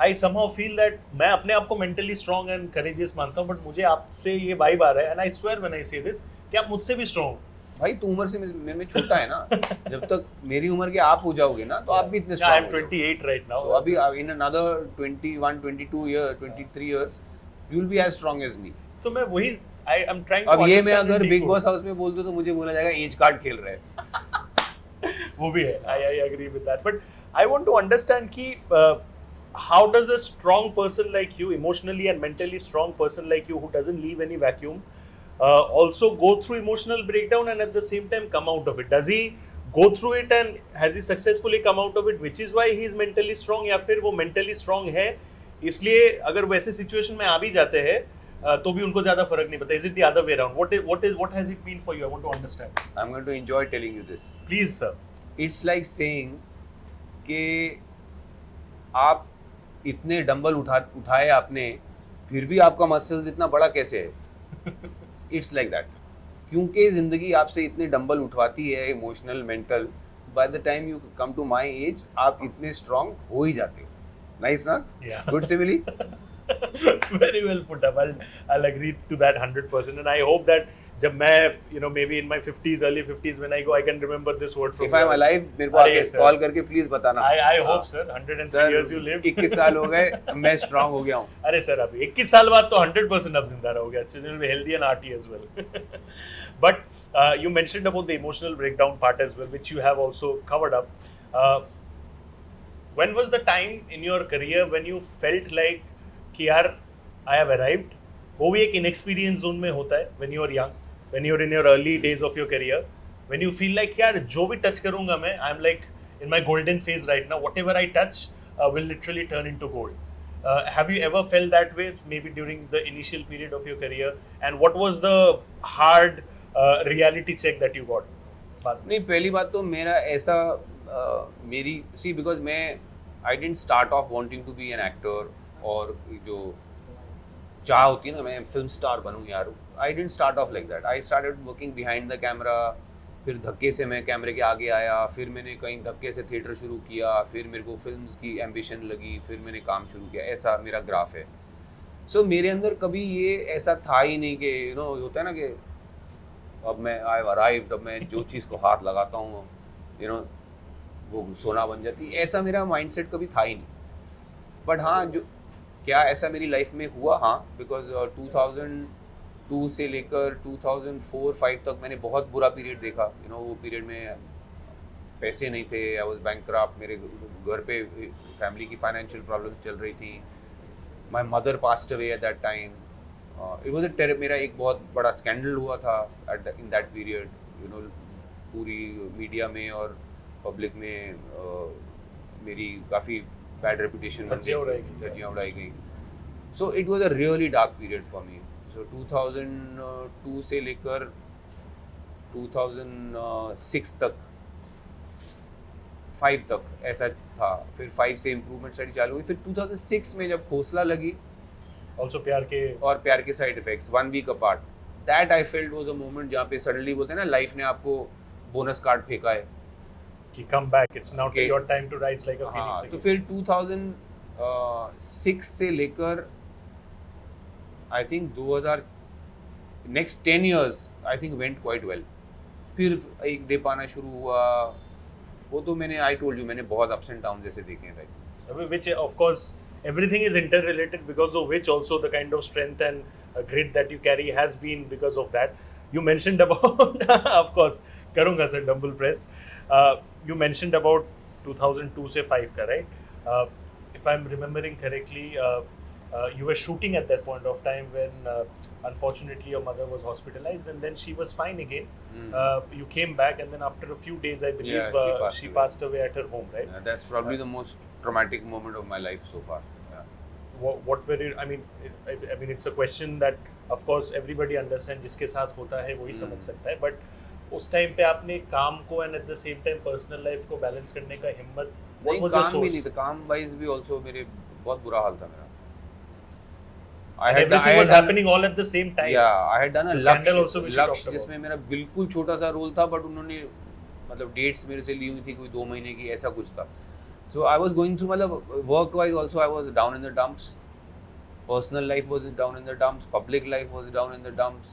I somehow feel that मैं अपने आप को mentally strong and courageous मानता हूँ, but मुझे आपसे ये vibe आ रहा है, and I swear when I say this, कि आप मुझसे भी strong। भाई तू उम्र से मेरे में छोटा है ना। जब तक मेरी उम्र के आप हो जाओगे ना तो आप भी इतने strong. I am 28 right now, so अभी in another 21 22 year 23 years you will be as strong as me. तो मैं वही आई एम ट्राइंग। अब ये मैं अगर बिग बॉस हाउस में बोल दूं तो मुझे बोला जाएगा एज कार्ड खेल रहा है। वो भी है, I agree with that, but I want to understand कि how does a strong person like you, emotionally and mentally strong person like you, who doesn't leave any vacuum, also go through emotional breakdown and at the same time come out of it? Does he go through it and has he successfully come out of it, which is why he is mentally strong, या फिर वो mentally strong है इसलिए अगर वैसे situation में आ भी जाते हैं तो भी उनको ज़्यादा फर्क नहीं पड़ता? Is it the other way around? What has it been for you? I want to understand. I'm going to enjoy telling you this. Please sir. It's like saying कि आप इतने डंबल उठाए आपने, फिर भी आपका मसल्स इतना बड़ा कैसे है? इट्स लाइक दैट, क्योंकि ज़िंदगी आपसे इतने डंबल उठवाती है, emotional, mental, by the time you come to my age आप इतने स्ट्रांग हो ही जाते हो। नाइस ना? Good simile? Very well put up. I'll agree to that 100%, and I hope that जब मैं maybe in my 50s, early 50s when I go, I can remember this word from. If I'm alive, मेरे को आके call करके please बताना। I hope sir, 103 years you live. 21 साल हो गए, मैं स्ट्रांग हो गया हूँ। अरे सर अभी 21 साल बाद तो 100% आप जिंदा रहोगे, अच्छे से healthy and hearty as well. But you mentioned about the emotional breakdown part as well, which you have also covered up. When was the time in your career when you felt like कि यार I have arrived? वो भी एक inexperience zone में होता है when you are young. when you're in your early days of your career, when you feel like यार जो भी touch करूँगा मैं, I'm like in my golden phase right now. Whatever I touch will literally turn into gold. Have you ever felt that way, maybe during the initial period of your career? And what was the hard reality check that you got? नहीं, पहली बात तो मेरा ऐसा मेरी सी because मैं I didn't start off wanting to be an actor, और जो चाह होती है ना मैं फिल्म स्टार बनूँ यार, I didn't start off like that. I started working behind the camera, फिर धक्के से मैं कैमरे के आगे आया, फिर मैंने कहीं धक्के से थिएटर शुरू किया, फिर मेरे को फिल्म्स की एम्बिशन लगी, फिर मैंने काम शुरू किया. ऐसा मेरा ग्राफ है. सो मेरे अंदर कभी ये ऐसा था ही नहीं कि यू नो होता है ना कि अब मैं आई अराइव्ड, अब मैं जो चीज़ को हाथ लगाता हूँ यू नो वो सोना बन जाती. ऐसा मेरा माइंडसेट कभी था ही नहीं. बट हाँ, जो क्या ऐसा मेरी लाइफ में हुआ, हाँ, बिकॉज 2002 से लेकर 2004-5 तक मैंने बहुत बुरा पीरियड देखा. यू नो वो पीरियड में पैसे नहीं थे, आई वाज बैंकक्रप्ट, मेरे घर पे फैमिली की फाइनेंशियल प्रॉब्लम्स चल रही थी. My mother passed away at that time. It was अ मेरा एक बहुत बड़ा स्कैंडल हुआ था in that period. You know पूरी मीडिया में और पब्लिक में मेरी काफ़ी बैड रेपुटेशन धज्जियां उड़ाई गई. So it was a really dark period for me. So 2002 से लेकर 2006 तक 5 तक ऐसा था. फिर 5 से इम्प्रूवमेंट स्टडी चालू हुई. फिर 2006 में जब खोसला लगी, Also प्यार के side effects 1 week apart, that I felt was a moment जहाँ पे सडनली बोलते हैं ना लाइफ ने आपको बोनस कार्ड फेंका है कि come back, it's now Okay. your time to rise like a phoenix हाँ. तो again. फिर 2006 से लेकर I think 2000 next 10 years I think went quite well. फिर एक डिप आना शुरू हुआ. वो तो मैंने आई टोल्ड यू मैंने बहुत अप्स एंड डाउन जैसे देखे हैं life. I mean, which of course everything is interrelated, because of which also the kind of strength and grit that you carry has been because of that. You mentioned about of course karunga sir dumbbell press. You mentioned about 2002 से 5 का, right? If I'm remembering correctly, you were shooting at that point of time when unfortunately your mother was hospitalized, and then she was fine again. You came back, and then after a few days I believe Yeah, she passed away at her home, right? That's probably the most traumatic moment of my life so far. What were it? I mean, I mean, it's a question that of course everybody understands. जिसके साथ होता है वही समझ सकता है. But उस time पे आपने काम को and at the same time personal life को बैलेंस करने का हिम्मत, what was your काम भी नहीं source? था. काम वाइज भी ऑल्सो मेरे बहुत बुरा हाल था मेरा. And everything was happening all at the same time. Yeah, I had done a The scandal also which you talked लक्ष्य about. जिसमें मेरा बिल्कुल छोटा सा रोल था, बट उन्होंने मतलब डेट्स मेरे से ली हुई थी कोई 2 महीने की, ऐसा कुछ था. So I was going through मतलब work wise also I was down in the dumps. Personal life was down in the dumps. Public life was down in the dumps.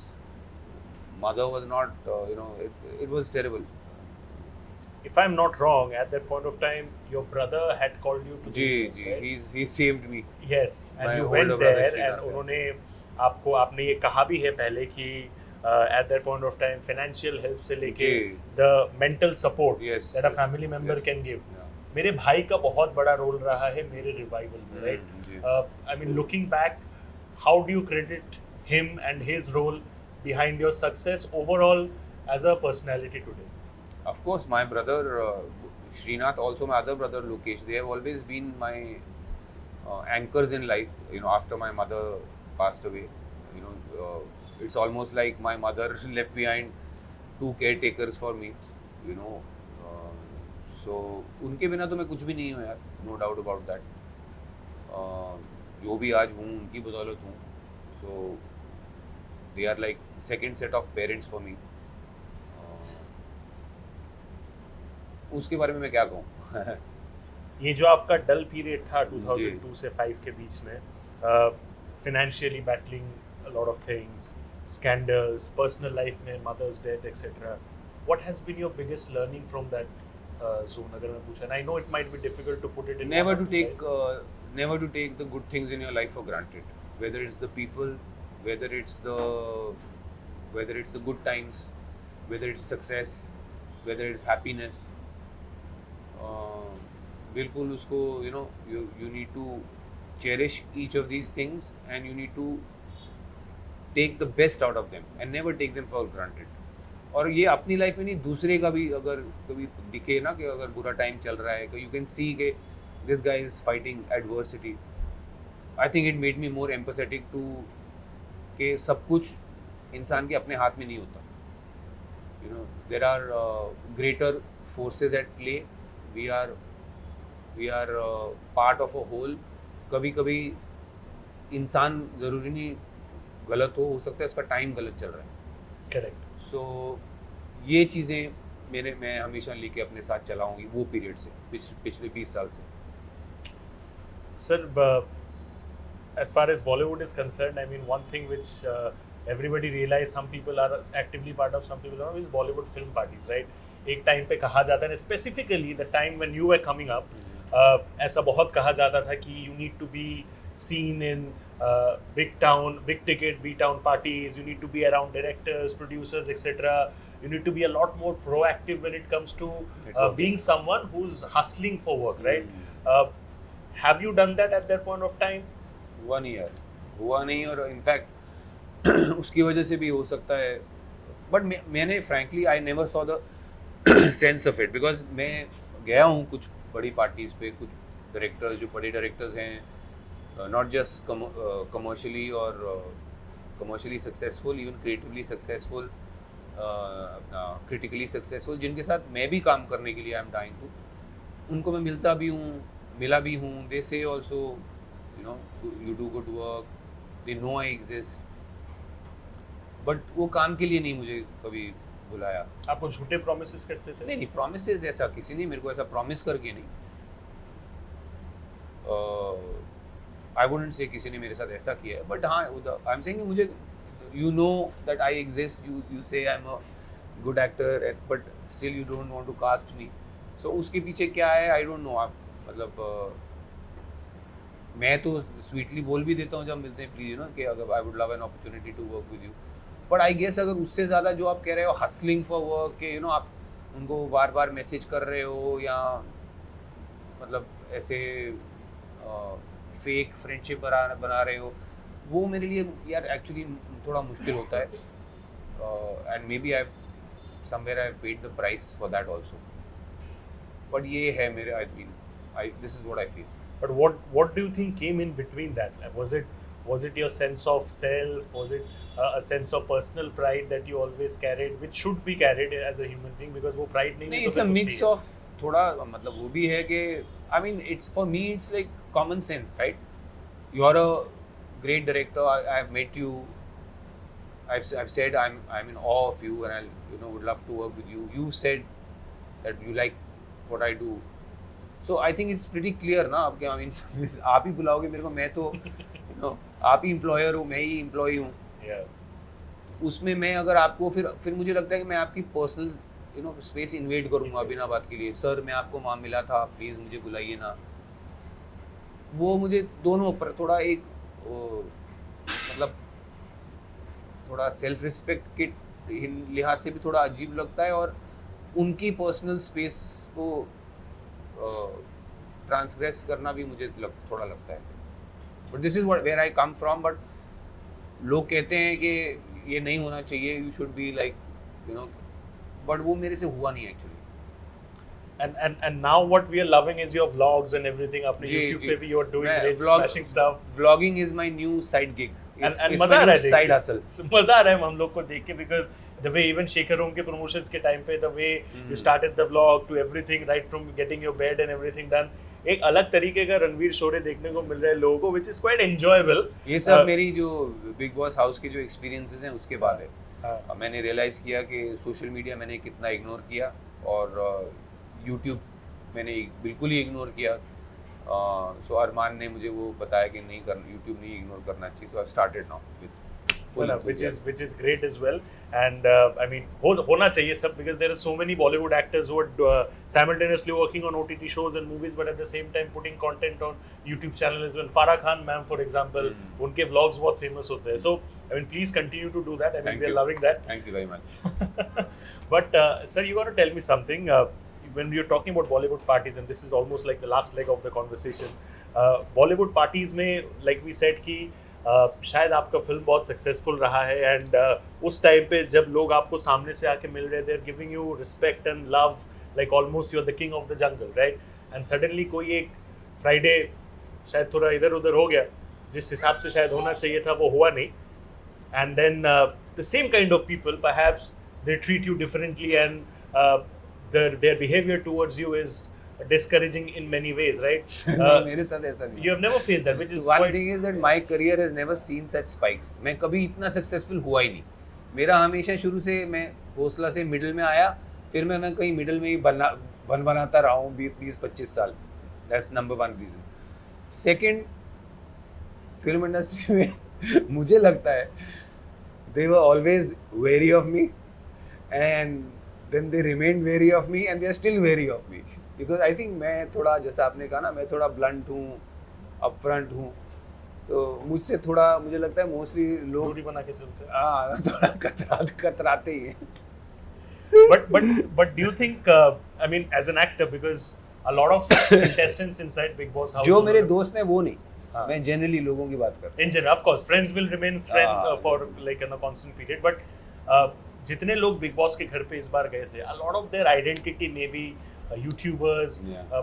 Mother was not, it was terrible. If I'm not wrong, at that point of time, your brother had called you to ji do this, ji, right? he saved me. Yes, and My you older went brother there, Srinath, and yeah. उन्होंने आपने ये कहा भी है पहले कि at that point of time financial help से लेके जी. the mental support Yes, that a yes, family member yes. can give. Yeah. मेरे भाई का बहुत बड़ा रोल रहा है मेरे रिवाइवल में, राइट? जी. I mean, looking back, how do you credit him and his role behind your success overall as a personality today? Of course, my brother Srinath, also my other brother Lokesh, they have always been my anchors in life. After my mother passed away, it's almost like my mother left behind 2 caretakers for me. So उनके बिना तो मैं कुछ भी नहीं हूँ यार, no doubt about that. जो भी आज हूँ उनकी बदौलत हूँ. So they are like second set of parents for me. उसके बारे में मैं क्या कहूँ. ये जो आपका डल पीरियड था 2002 से 5 के बीच में, financially battling a lot of things, scandals, personal life में mother's death, etc. What has been your biggest learning from that zone? अगर मैं पूछा, and I know it might be difficult to put it in never one to or two take lines. never to take the good things in your life for granted, whether it's the people, whether it's the good times, whether it's success, whether it's happiness. बिल्कुल उसको you need to cherish each of these things, and you need to take the best out of them and never take them for granted. और ये अपनी life में नहीं, दूसरे का भी अगर कभी दिखे ना कि अगर बुरा टाइम चल रहा है, यू कैन सी के this guy is fighting adversity. I think it made me more empathetic too कि सब कुछ इंसान के अपने हाथ में नहीं होता. You know there are greater forces at play. We are part of a whole. कभी कभी इंसान ज़रूरी नहीं गलत हो सकता है उसका टाइम गलत चल रहा है. करेक्ट. सो ये चीज़ें मैं हमेशा लेके अपने साथ चलाऊंगी वो पीरियड से, पिछले 20 साल से. Sir, as far as Bollywood is concerned, I mean, one thing which everybody realize, some people are actively part of, some people are, is Bollywood film parties, right? एक टाइम पे कहा जाता है, specifically the time when you were coming up, ऐसा बहुत कहा जाता था कि you need to be seen in big town, big ticket B town parties. You need to be around directors, producers, etc. You need to be a lot more proactive when it comes to being someone who's hustling for work, right? Have you done that at that point of time? हुआ नहीं यार, हुआ नहीं. और in fact उसकी वजह से भी हो सकता है, बट मैंने frankly I never saw the sense of it, because मैं गया हूँ कुछ बड़ी पार्टीज़ पे, कुछ डायरेक्टर्स जो बड़े डायरेक्टर्स हैं, not just commercially or commercially successful, even creatively successful, critically successful, जिनके साथ मैं भी काम करने के लिए आई एम डाइंग टू. उनको मैं मिला भी हूँ. they say also, you know, you do good work, they know I exist, but वो काम के लिए नहीं मुझे कभी बुलाया. आपको झूठे प्रोमिसेस करते थे? नहीं, प्रोमिसेस ऐसा किसी ने मेरे को ऐसा प्रॉमिस करके नहीं. आई वुडंट से किसी ने मेरे साथ ऐसा किया है, बट हाँ आई एम सेइंग मुझे, you know that I exist, you say I am a good actor, but still you don't want to cast me. So उसके पीछे क्या है आई डोंट नो. आप मतलब मैं तो स्वीटली बोल भी देता हूँ जब मिलते हैं, प्लीज, यू नो, कि अगर I would love an opportunity to work with you. But I guess अगर उससे ज़्यादा जो आप कह रहे हो हसलिंग फॉर वर्क के, यू नो, आप उनको बार बार मैसेज कर रहे हो या मतलब ऐसे फेक फ्रेंडशिप बना रहे हो, वो मेरे लिए यार एक्चुअली थोड़ा मुश्किल होता है. And maybe I somewhere I paid the price for that also. But ये है मेरे, I this is what I feel. But what do you think came in between that? Was it your sense of self? Was it a sense of personal pride that you always carried, which should be carried as a human being, because वो pride नहीं, it's a mix of थोड़ा, मतलब वो भी है कि I mean it's, for me it's like common sense, right? You are a great director. I've met you. I've said I'm in awe of you and I would love to work with you. You said that you like what I do. So I think it's pretty clear ना आपके, I mean आप ही बुलाओगे मेरे को, मैं तो आप ही employer हो, मैं ही एम्प्लॉई हूँ. उसमें मैं अगर आपको फिर मुझे लगता है कि मैं आपकी पर्सनल स्पेस इन्वेड करूँगा बिना बात के लिए. सर मैं आपको वहाँ मिला था, प्लीज़ मुझे बुलाइए ना. वो मुझे दोनों पर थोड़ा एक मतलब थोड़ा सेल्फ रिस्पेक्ट के लिहाज से भी थोड़ा अजीब लगता है, और उनकी पर्सनल स्पेस को ट्रांसग्रेस करना भी मुझे थोड़ा लगता है. But this is where I come from. But लोग कहते हैं कि ये नहीं होना चाहिए, you should be like, but वो मेरे से हुआ नहीं actually. And now what we are loving is your vlogs and everything. अपने YouTube पे भी you are doing great smashing stuff. Vlogging is my new side gig. And मजा आ रहा है, side hustle. मजा आ रहा है हम लोग को देख के, because the way even Shekhar Om के promotions के time पे, the way you started the vlog to everything, right from getting your bed and everything done, एक अलग तरीके का रणवीर शोरे देखने को मिल रहा है लोगों को, which is quite enjoyable. ये सब मेरी जो बिग बॉस हाउस के जो एक्सपीरियंसेस हैं उसके बाद है. मैंने रियलाइज किया कि सोशल मीडिया मैंने कितना इग्नोर किया, और यूट्यूब मैंने बिल्कुल ही इग्नोर किया. सो अरमान ने मुझे वो बताया कि नहीं करना, यूट्यूब नहीं इग्नोर करना चाहिए. So I started now with full which is great as well. And I mean होना चाहिए सब, because there are so many Bollywood actors who are simultaneously working on OTT shows and movies, but at the same time putting content on YouTube channel as well. Farah Khan ma'am for example, उनके vlogs बहुत famous होते हैं. So I mean please continue to do that. I mean we are loving that. Thank you very much. But sir, you got to tell me something. When we are talking about Bollywood parties, and this is almost like the last leg of the conversation, Bollywood parties में, like we said कि शायद आपका film बहुत successful रहा है and उस time पे जब लोग आपको सामने से आके मिल रहे, they are giving you respect and love, like almost you are the king of the jungle, right? And suddenly कोई एक फ्राइडे शायद थोड़ा इधर उधर हो गया, जिस हिसाब से शायद होना चाहिए था वो हुआ नहीं, and then the same kind of people perhaps they treat you differently and their behavior towards you is discouraging in many ways, right? मेरे साथ ऐसा नहीं You have never faced that, which is one quite... thing is that my career has never seen such spikes. मैं कभी इतना successful हुआ ही नहीं. मेरा हमेशा शुरू से मैं हौसला से मिडिल में आया, फिर मैं कहीं मिडिल में ही बनाता रहा हूँ 20-25 साल. That's number one reason. Second, film industry में मुझे लगता है they were always wary of me and then they remained wary of me and they are still wary of me because I think मैं थोड़ा, जैसा आपने कहा ना, मैं थोड़ा blunt हूँ, upfront हूँ, तो मुझसे थोड़ा, मुझे लगता है मोस्टली लोग दूरी बना के चलते हैं. हाँ थोड़ा कतराते ही हैं. but do you think I mean as an actor, because a lot of contestants inside Big Boss house, जो मेरे दोस्त हैं वो नहीं, हाँ. मैं जनरली लोगों की बात करता हूँ. In general, of course, friends will remain friends for like in a constant period. But जितने लोग बिग बॉस के घर पे इस बार गए थे, a lot of their identity may be YouTubers,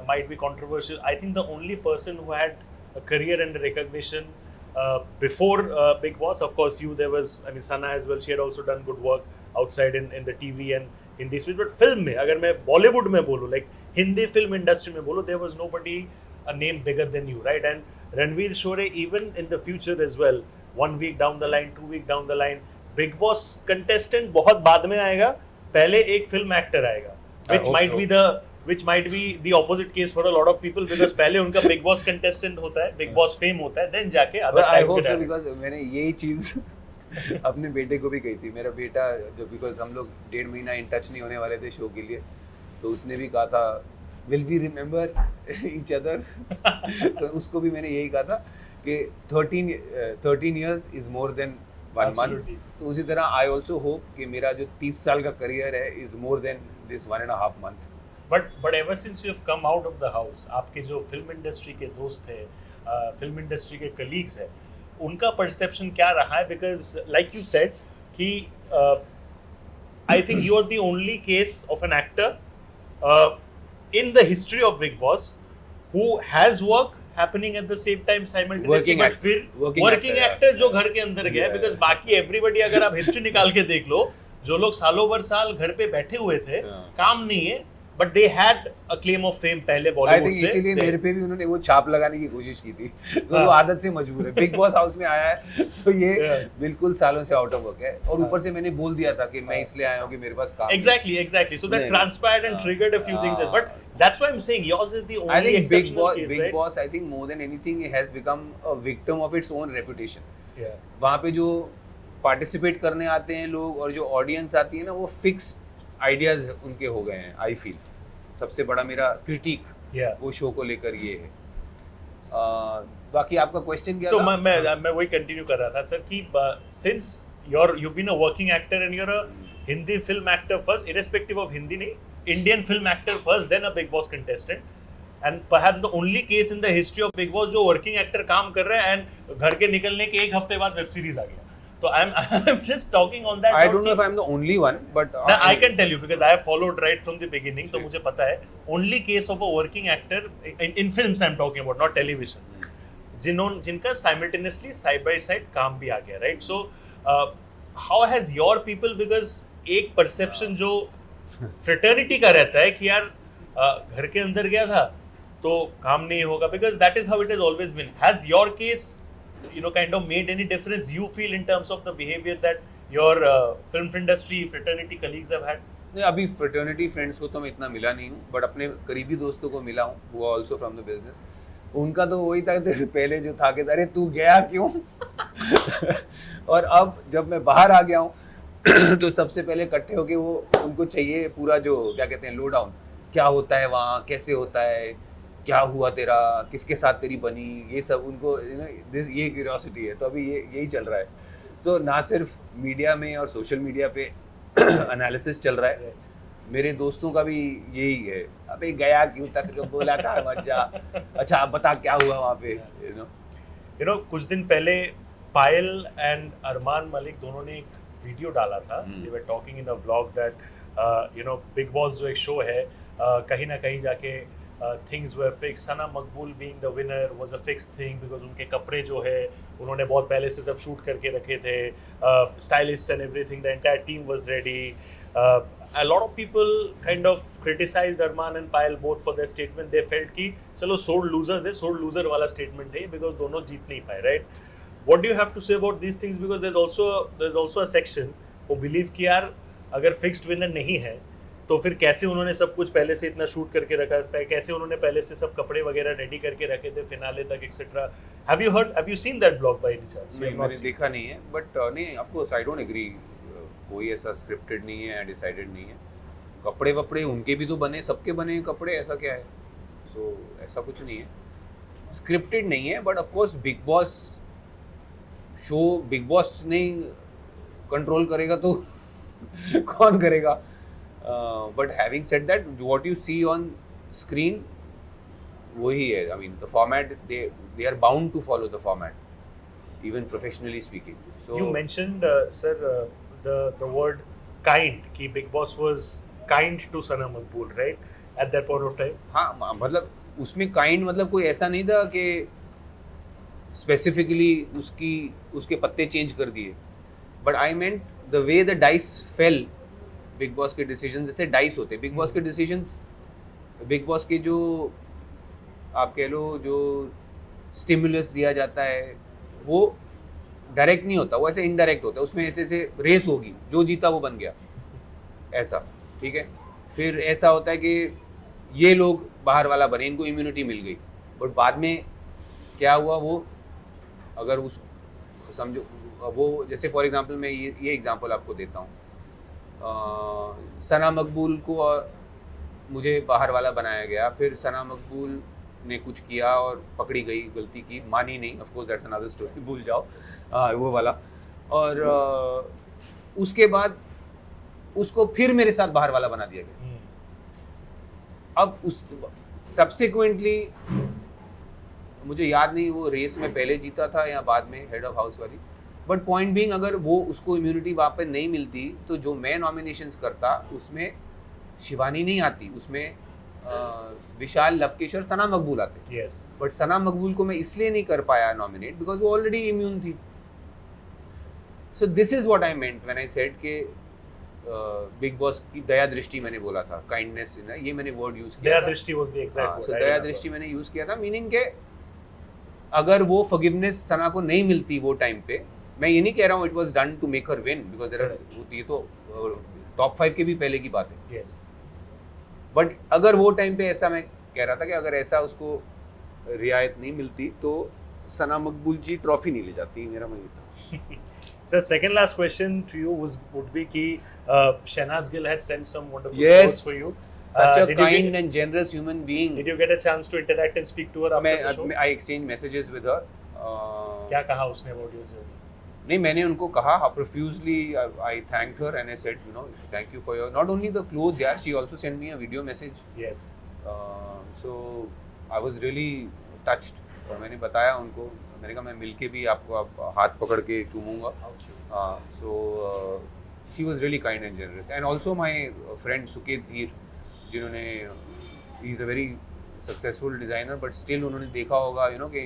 might be controversial. I think the only person who had a career and recognition before Big Boss, of course, there was, I mean, Sana as well. She had also done good work outside in the TV and Hindi space. But film में, अगर मैं Bollywood में बोलूँ, like Hindi film industry में बोलूँ, there was nobody a name bigger than you, right? And Ranveer Shore, even in the future as well, 1 week down the line, 2 week down the line, Big Boss contestant बहुत बाद में आएगा, पहले एक film actor आएगा, which might be the opposite case for a lot of people, because पहले उनका Big Boss contestant होता है, Big Boss fame होता है, then जाके other I types hope के so, डायरेक्ट. because मैंने यही चीज़ अपने बेटे को भी कही थी. मेरा बेटा जो, बिकॉज हम लोग 1.5 महीना इन टच नहीं होने वाले थे शो के लिए, तो उसने भी कहा था will we remember each other. तो उसको भी मैंने यही कहा था कि 13 years is more than 1 month. तो उसी तरह आई ऑल्सो होप कि मेरा जो 30 साल का करियर है is more than this 1.5 month. But ever since you have come out of the house, आपके जो फिल्म इंडस्ट्री के दोस्त हैं, फिल्म इंडस्ट्री के कलीग्स हैं, उनका परसेप्शन क्या रहा है? बिकॉज लाइक यू सेड कि I think you are the only case of an actor in the history of Big Boss who has work happening at the same time simultaneously, but फिर working actor जो घर के अंदर गया, because बाकी everybody, अगर आप history निकाल के देख लो, जो लोग सालों भर साल घर पे बैठे हुए थे, काम नहीं है, but they had a claim of fame पहले बॉलीवुड से. इसीलिए मेरे पे भी उन्होंने वो छाप लगाने की कोशिश की थी. वो आदत से मजबूर है. बिग बॉस हाउस में आया है तो ये बिल्कुल सालों से आउट ऑफ वर्क है, और ऊपर से मैंने बोल दिया था कि मैं इसलिए आया हूँ कि मेरे पास काम. Exactly. So that transpired and triggered a few things. But that's why I'm saying yours is the only exceptional case, right? Big Boss, I think more than anything, has become a victim of its own reputation. Yeah. वहाँ पे जो participate करने आते हैं लोग और जो audience आती है ना, वो फिक्स्ड आइडियाज उनके हो गए हैं. आई फील सबसे बड़ा मेरा क्रिटिक वो शो को लेकर ये है. बाकी आपका क्वेश्चन क्या था? मैं वही कंटिन्यू कर रहा था सर कि since you've been a working actor and you're a Hindi film actor first, irrespective of Hindi नहीं, Indian film actor first, then a Big Boss contestant, and perhaps the only case in the history of Big Boss जो working actor काम कर रहा है and घर के निकलने के 1 हफ्ते बाद वेब सीरीज आ गया. So I'm just talking on that. I don't know if I'm the only one, but I can tell you because I have followed right from the beginning. तो मुझे पता है only case of a working actor in films I'm talking about, not television. जिनका simultaneously side by side काम भी आ गया, right? So how has your people, because एक perception जो fraternity का रहता है कि यार घर के अंदर गया था तो काम नहीं होगा, because that is how it has always been. Has your case kind of made any difference you feel in terms of the behavior that your film industry fraternity colleagues have had? नहीं, अभी fraternity friends को तो मैं इतना मिला नहीं हूँ, but अपने करीबी दोस्तों को मिला हूँ who are also from the business. उनका तो वही था पहले जो था कि अरे तू गया क्यों और अब जब मैं बाहर आ गया हूँ तो सबसे पहले इकट्ठे होके वो उनको चाहिए पूरा जो क्या कहते हैं लो डाउन, क्या होता है वहाँ, कैसे होता है, क्या हुआ तेरा, किसके साथ तेरी बनी, ये सब उनको ये क्यूरियोसिटी है. तो अभी यही चल रहा है. तो ना सिर्फ मीडिया में और सोशल मीडिया पे एनालिसिस चल रहा है, मेरे दोस्तों का भी यही है. अबे गया क्यों था, तेरे को बोला था मत जा, अच्छा आप बता क्या हुआ वहाँ पे. कुछ दिन पहले पायल एंड अरमान मलिक दोनों ने एक वीडियो डाला था. They were talking in a vlog that big boss जो एक शो है कहीं ना कहीं जाके things were fixed. Sana Maqbool being the winner was a fixed thing because उनके कपड़े जो है उन्होंने बहुत पहले से सब शूट करके रखे थे, stylists and everything, the entire team was ready. A lot of people kind of criticized Arman and Payal both for their statement. They felt कि चलो sold losers है, sold loser वाला statement है because दोनों जीत नहीं पाए, right? What do you have to say about these things? Because there's also a section who believe कि यार अगर fixed winner नहीं है तो फिर कैसे उन्होंने सब कुछ पहले से इतना शूट करके रखा, कैसे उन्होंने पहले से सब कपड़े वगैरह रेडी करके रखे थे फिनाले तक etcetera. Have you seen that blog by any chance? मैंने देखा नहीं है, बट नहीं, of course I don't agree. कोई ऐसा स्क्रिप्टेड नहीं है, डिसाइडेड नहीं है. कपड़े वपड़े उनके भी तो बने, सबके बने कपड़े, ऐसा क्या है? सो ऐसा कुछ नहीं है, स्क्रिप्टेड नहीं है. But of course big boss show big boss नहीं कंट्रोल करेगा तो कौन करेगा? But having said that, what you see on screen वही है. I mean the format, they are bound to follow the format, even professionally speaking. So you mentioned sir the word kind कि Big Boss was kind to Sana Maqbool, right, at that point of time. हाँ, मतलब उसमें kind मतलब कोई ऐसा नहीं था कि specifically उसके पत्ते चेंज कर दिए. But I meant the way the dice fell. Big boss के डिसीजन जैसे डाइस होते हैं, बिग बॉस के डिसीजंस, बिग बॉस के जो आप कह लो जो स्टिमुलस दिया जाता है वो डायरेक्ट नहीं होता, वो ऐसे इनडायरेक्ट होता है. उसमें ऐसे ऐसे रेस होगी, जो जीता वो बन गया, ऐसा. ठीक है, फिर ऐसा होता है कि ये लोग बाहर वाला बने, इनको इम्यूनिटी मिल गई. बट बाद में क्या हुआ, वो अगर उस समझो वो जैसे फॉर एग्जांपल मैं ये एग्जांपल आपको देता हूँ. सना मकबूल को मुझे बाहर वाला बनाया गया, फिर सना मकबूल ने कुछ किया और पकड़ी गई, गलती की, मानी नहीं. Of course that's another story, भूल जाओ वो वाला. और उसके बाद उसको फिर मेरे साथ बाहर वाला बना दिया गया. अब उस सब्सिक्वेंटली मुझे याद नहीं वो रेस में पहले जीता था या बाद में हेड ऑफ हाउस वाली. बट पॉइंट बीइंग, अगर वो उसको इम्यूनिटी वहाँ पे नहीं मिलती तो जो मैं नॉमिनेशंस करता उसमें शिवानी नहीं आती, उसमें विशाल, लवकेश और सना मकबूल आते. यस. बट सना मकबूल को मैं इसलिए नहीं कर पाया नॉमिनेट बिकॉज वो ऑलरेडी इम्यून थी. So this is what I meant when I said के बिग बॉस की दया दृष्टि मैंने बोला था, काइंडनेस, ये मैंने वर्ड यूज किया. दया दृष्टि वाज द एग्जैक्ट वर्ड. सो दया दृष्टि मैंने यूज किया था, मीनिंग के अगर वो फॉरगिवनेस सना को नहीं मिलती वो टाइम पे, मैं ये नहीं कह रहा हूँ it was done to make her win because ये तो टॉप 5 के भी पहले की बात है. यस. बट अगर वो टाइम पे ऐसा मैं कह रहा था कि अगर ऐसा उसको रियायत नहीं मिलती तो सना मकबूल जी ट्रॉफी नहीं ले जाती, मेरा मन था. Sir, second last question to you would be कि Shehnaz Gill had sent some wonderful yes, quotes for you. Such a kind and generous human being. Did you get a chance to interact and speak to her after the show? I exchanged messages with her. क्या कहा उसने about your journey? नहीं, मैंने उनको कहा profusely. I thanked her and I said, thank you for your not only the clothes, yeah. She also sent me a video message. Yes. So I was really touched. और मैंने बताया उनको, मैंने कहा मैं मिलके भी आपको हाथ पकड़ के चूमूंगा. So she was really kind and generous. And also my friend Suket धीर, जिन्होंने he is a very successful designer, but still उन्होंने देखा होगा कि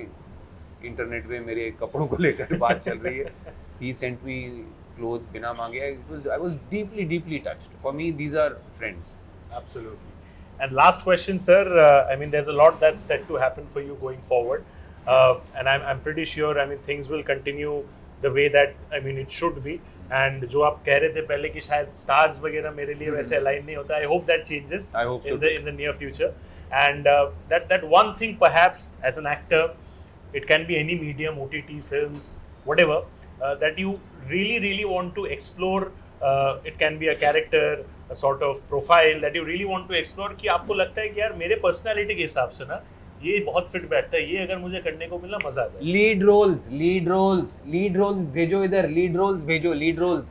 इंटरनेट पे मेरे कपड़ों को लेकर बात चल रही है. He sent me clothes बिना मांगे. I was deeply touched. For me, these are friends. Absolutely. And last question, sir. I mean, there's a lot that's set to happen for you going forward, and I'm pretty sure. I mean, things will continue the way that it should be. And जो आप कह रहे थे पहले कि शायद stars वगैरह मेरे लिए वैसे align नहीं होता. I hope that changes. I hope so in the near future. And that one thing perhaps as an actor, it can be any medium, OTT, films, whatever, that you really want to explore. It can be a character, a sort of profile that you really want to explore कि आपको लगता है कि यार मेरे personality के हिसाब से ना ये बहुत फिट बैठता है, ये अगर मुझे करने को मिला मजा आ जाए. लीड रोल्स भेजो इधर, lead roles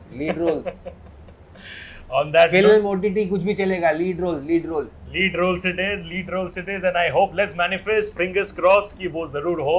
On that film OTT कुछ भी चलेगा, lead roles it is, and I hope, let's manifest, fingers crossed कि वो जरूर हो.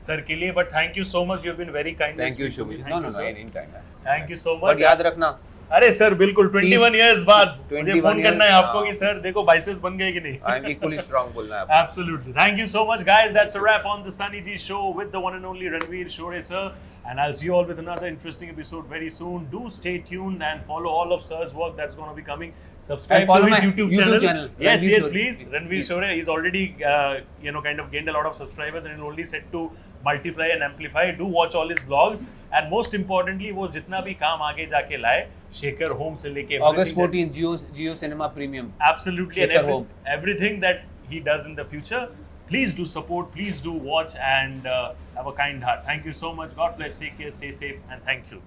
सर के लिए, but thank you so much, you have been very kind. Thank you Shubhit. No no no, any time. Thank you so but much. याद रखना, अरे sir बिल्कुल 21 इयर्स बाद मुझे 21 फोन करना है years, आपको कि सर देखो बाइसेप्स बन गए कि नहीं. आई एम इक्वली स्ट्रांग बोलना है आपको. Absolutely. Thank you so much, guys. That's a wrap on the Sunny G show with the one and only Ranveer Shore, sir. And I'll see you all with another interesting episode very soon. Do stay tuned and follow all of sir's work that's going to be coming. Subscribe And follow to his my YouTube YouTube channel. channel, Yes, Ranveer yes, Shore. please. Please, Ranveer please. Shore, he's already kind of gained a lot of subscribers and is only set to multiply and amplify. Do watch all his vlogs. And most importantly, वो जितना भी काम आगे जाके लाए, Shaker Home से लेके August everything 14, Jio Cinema Premium. absolutely and Shaker Home. everything that he does in the future, please do support, please do watch, and have a kind heart. Thank you so much. God bless, take care, stay safe, and thank you.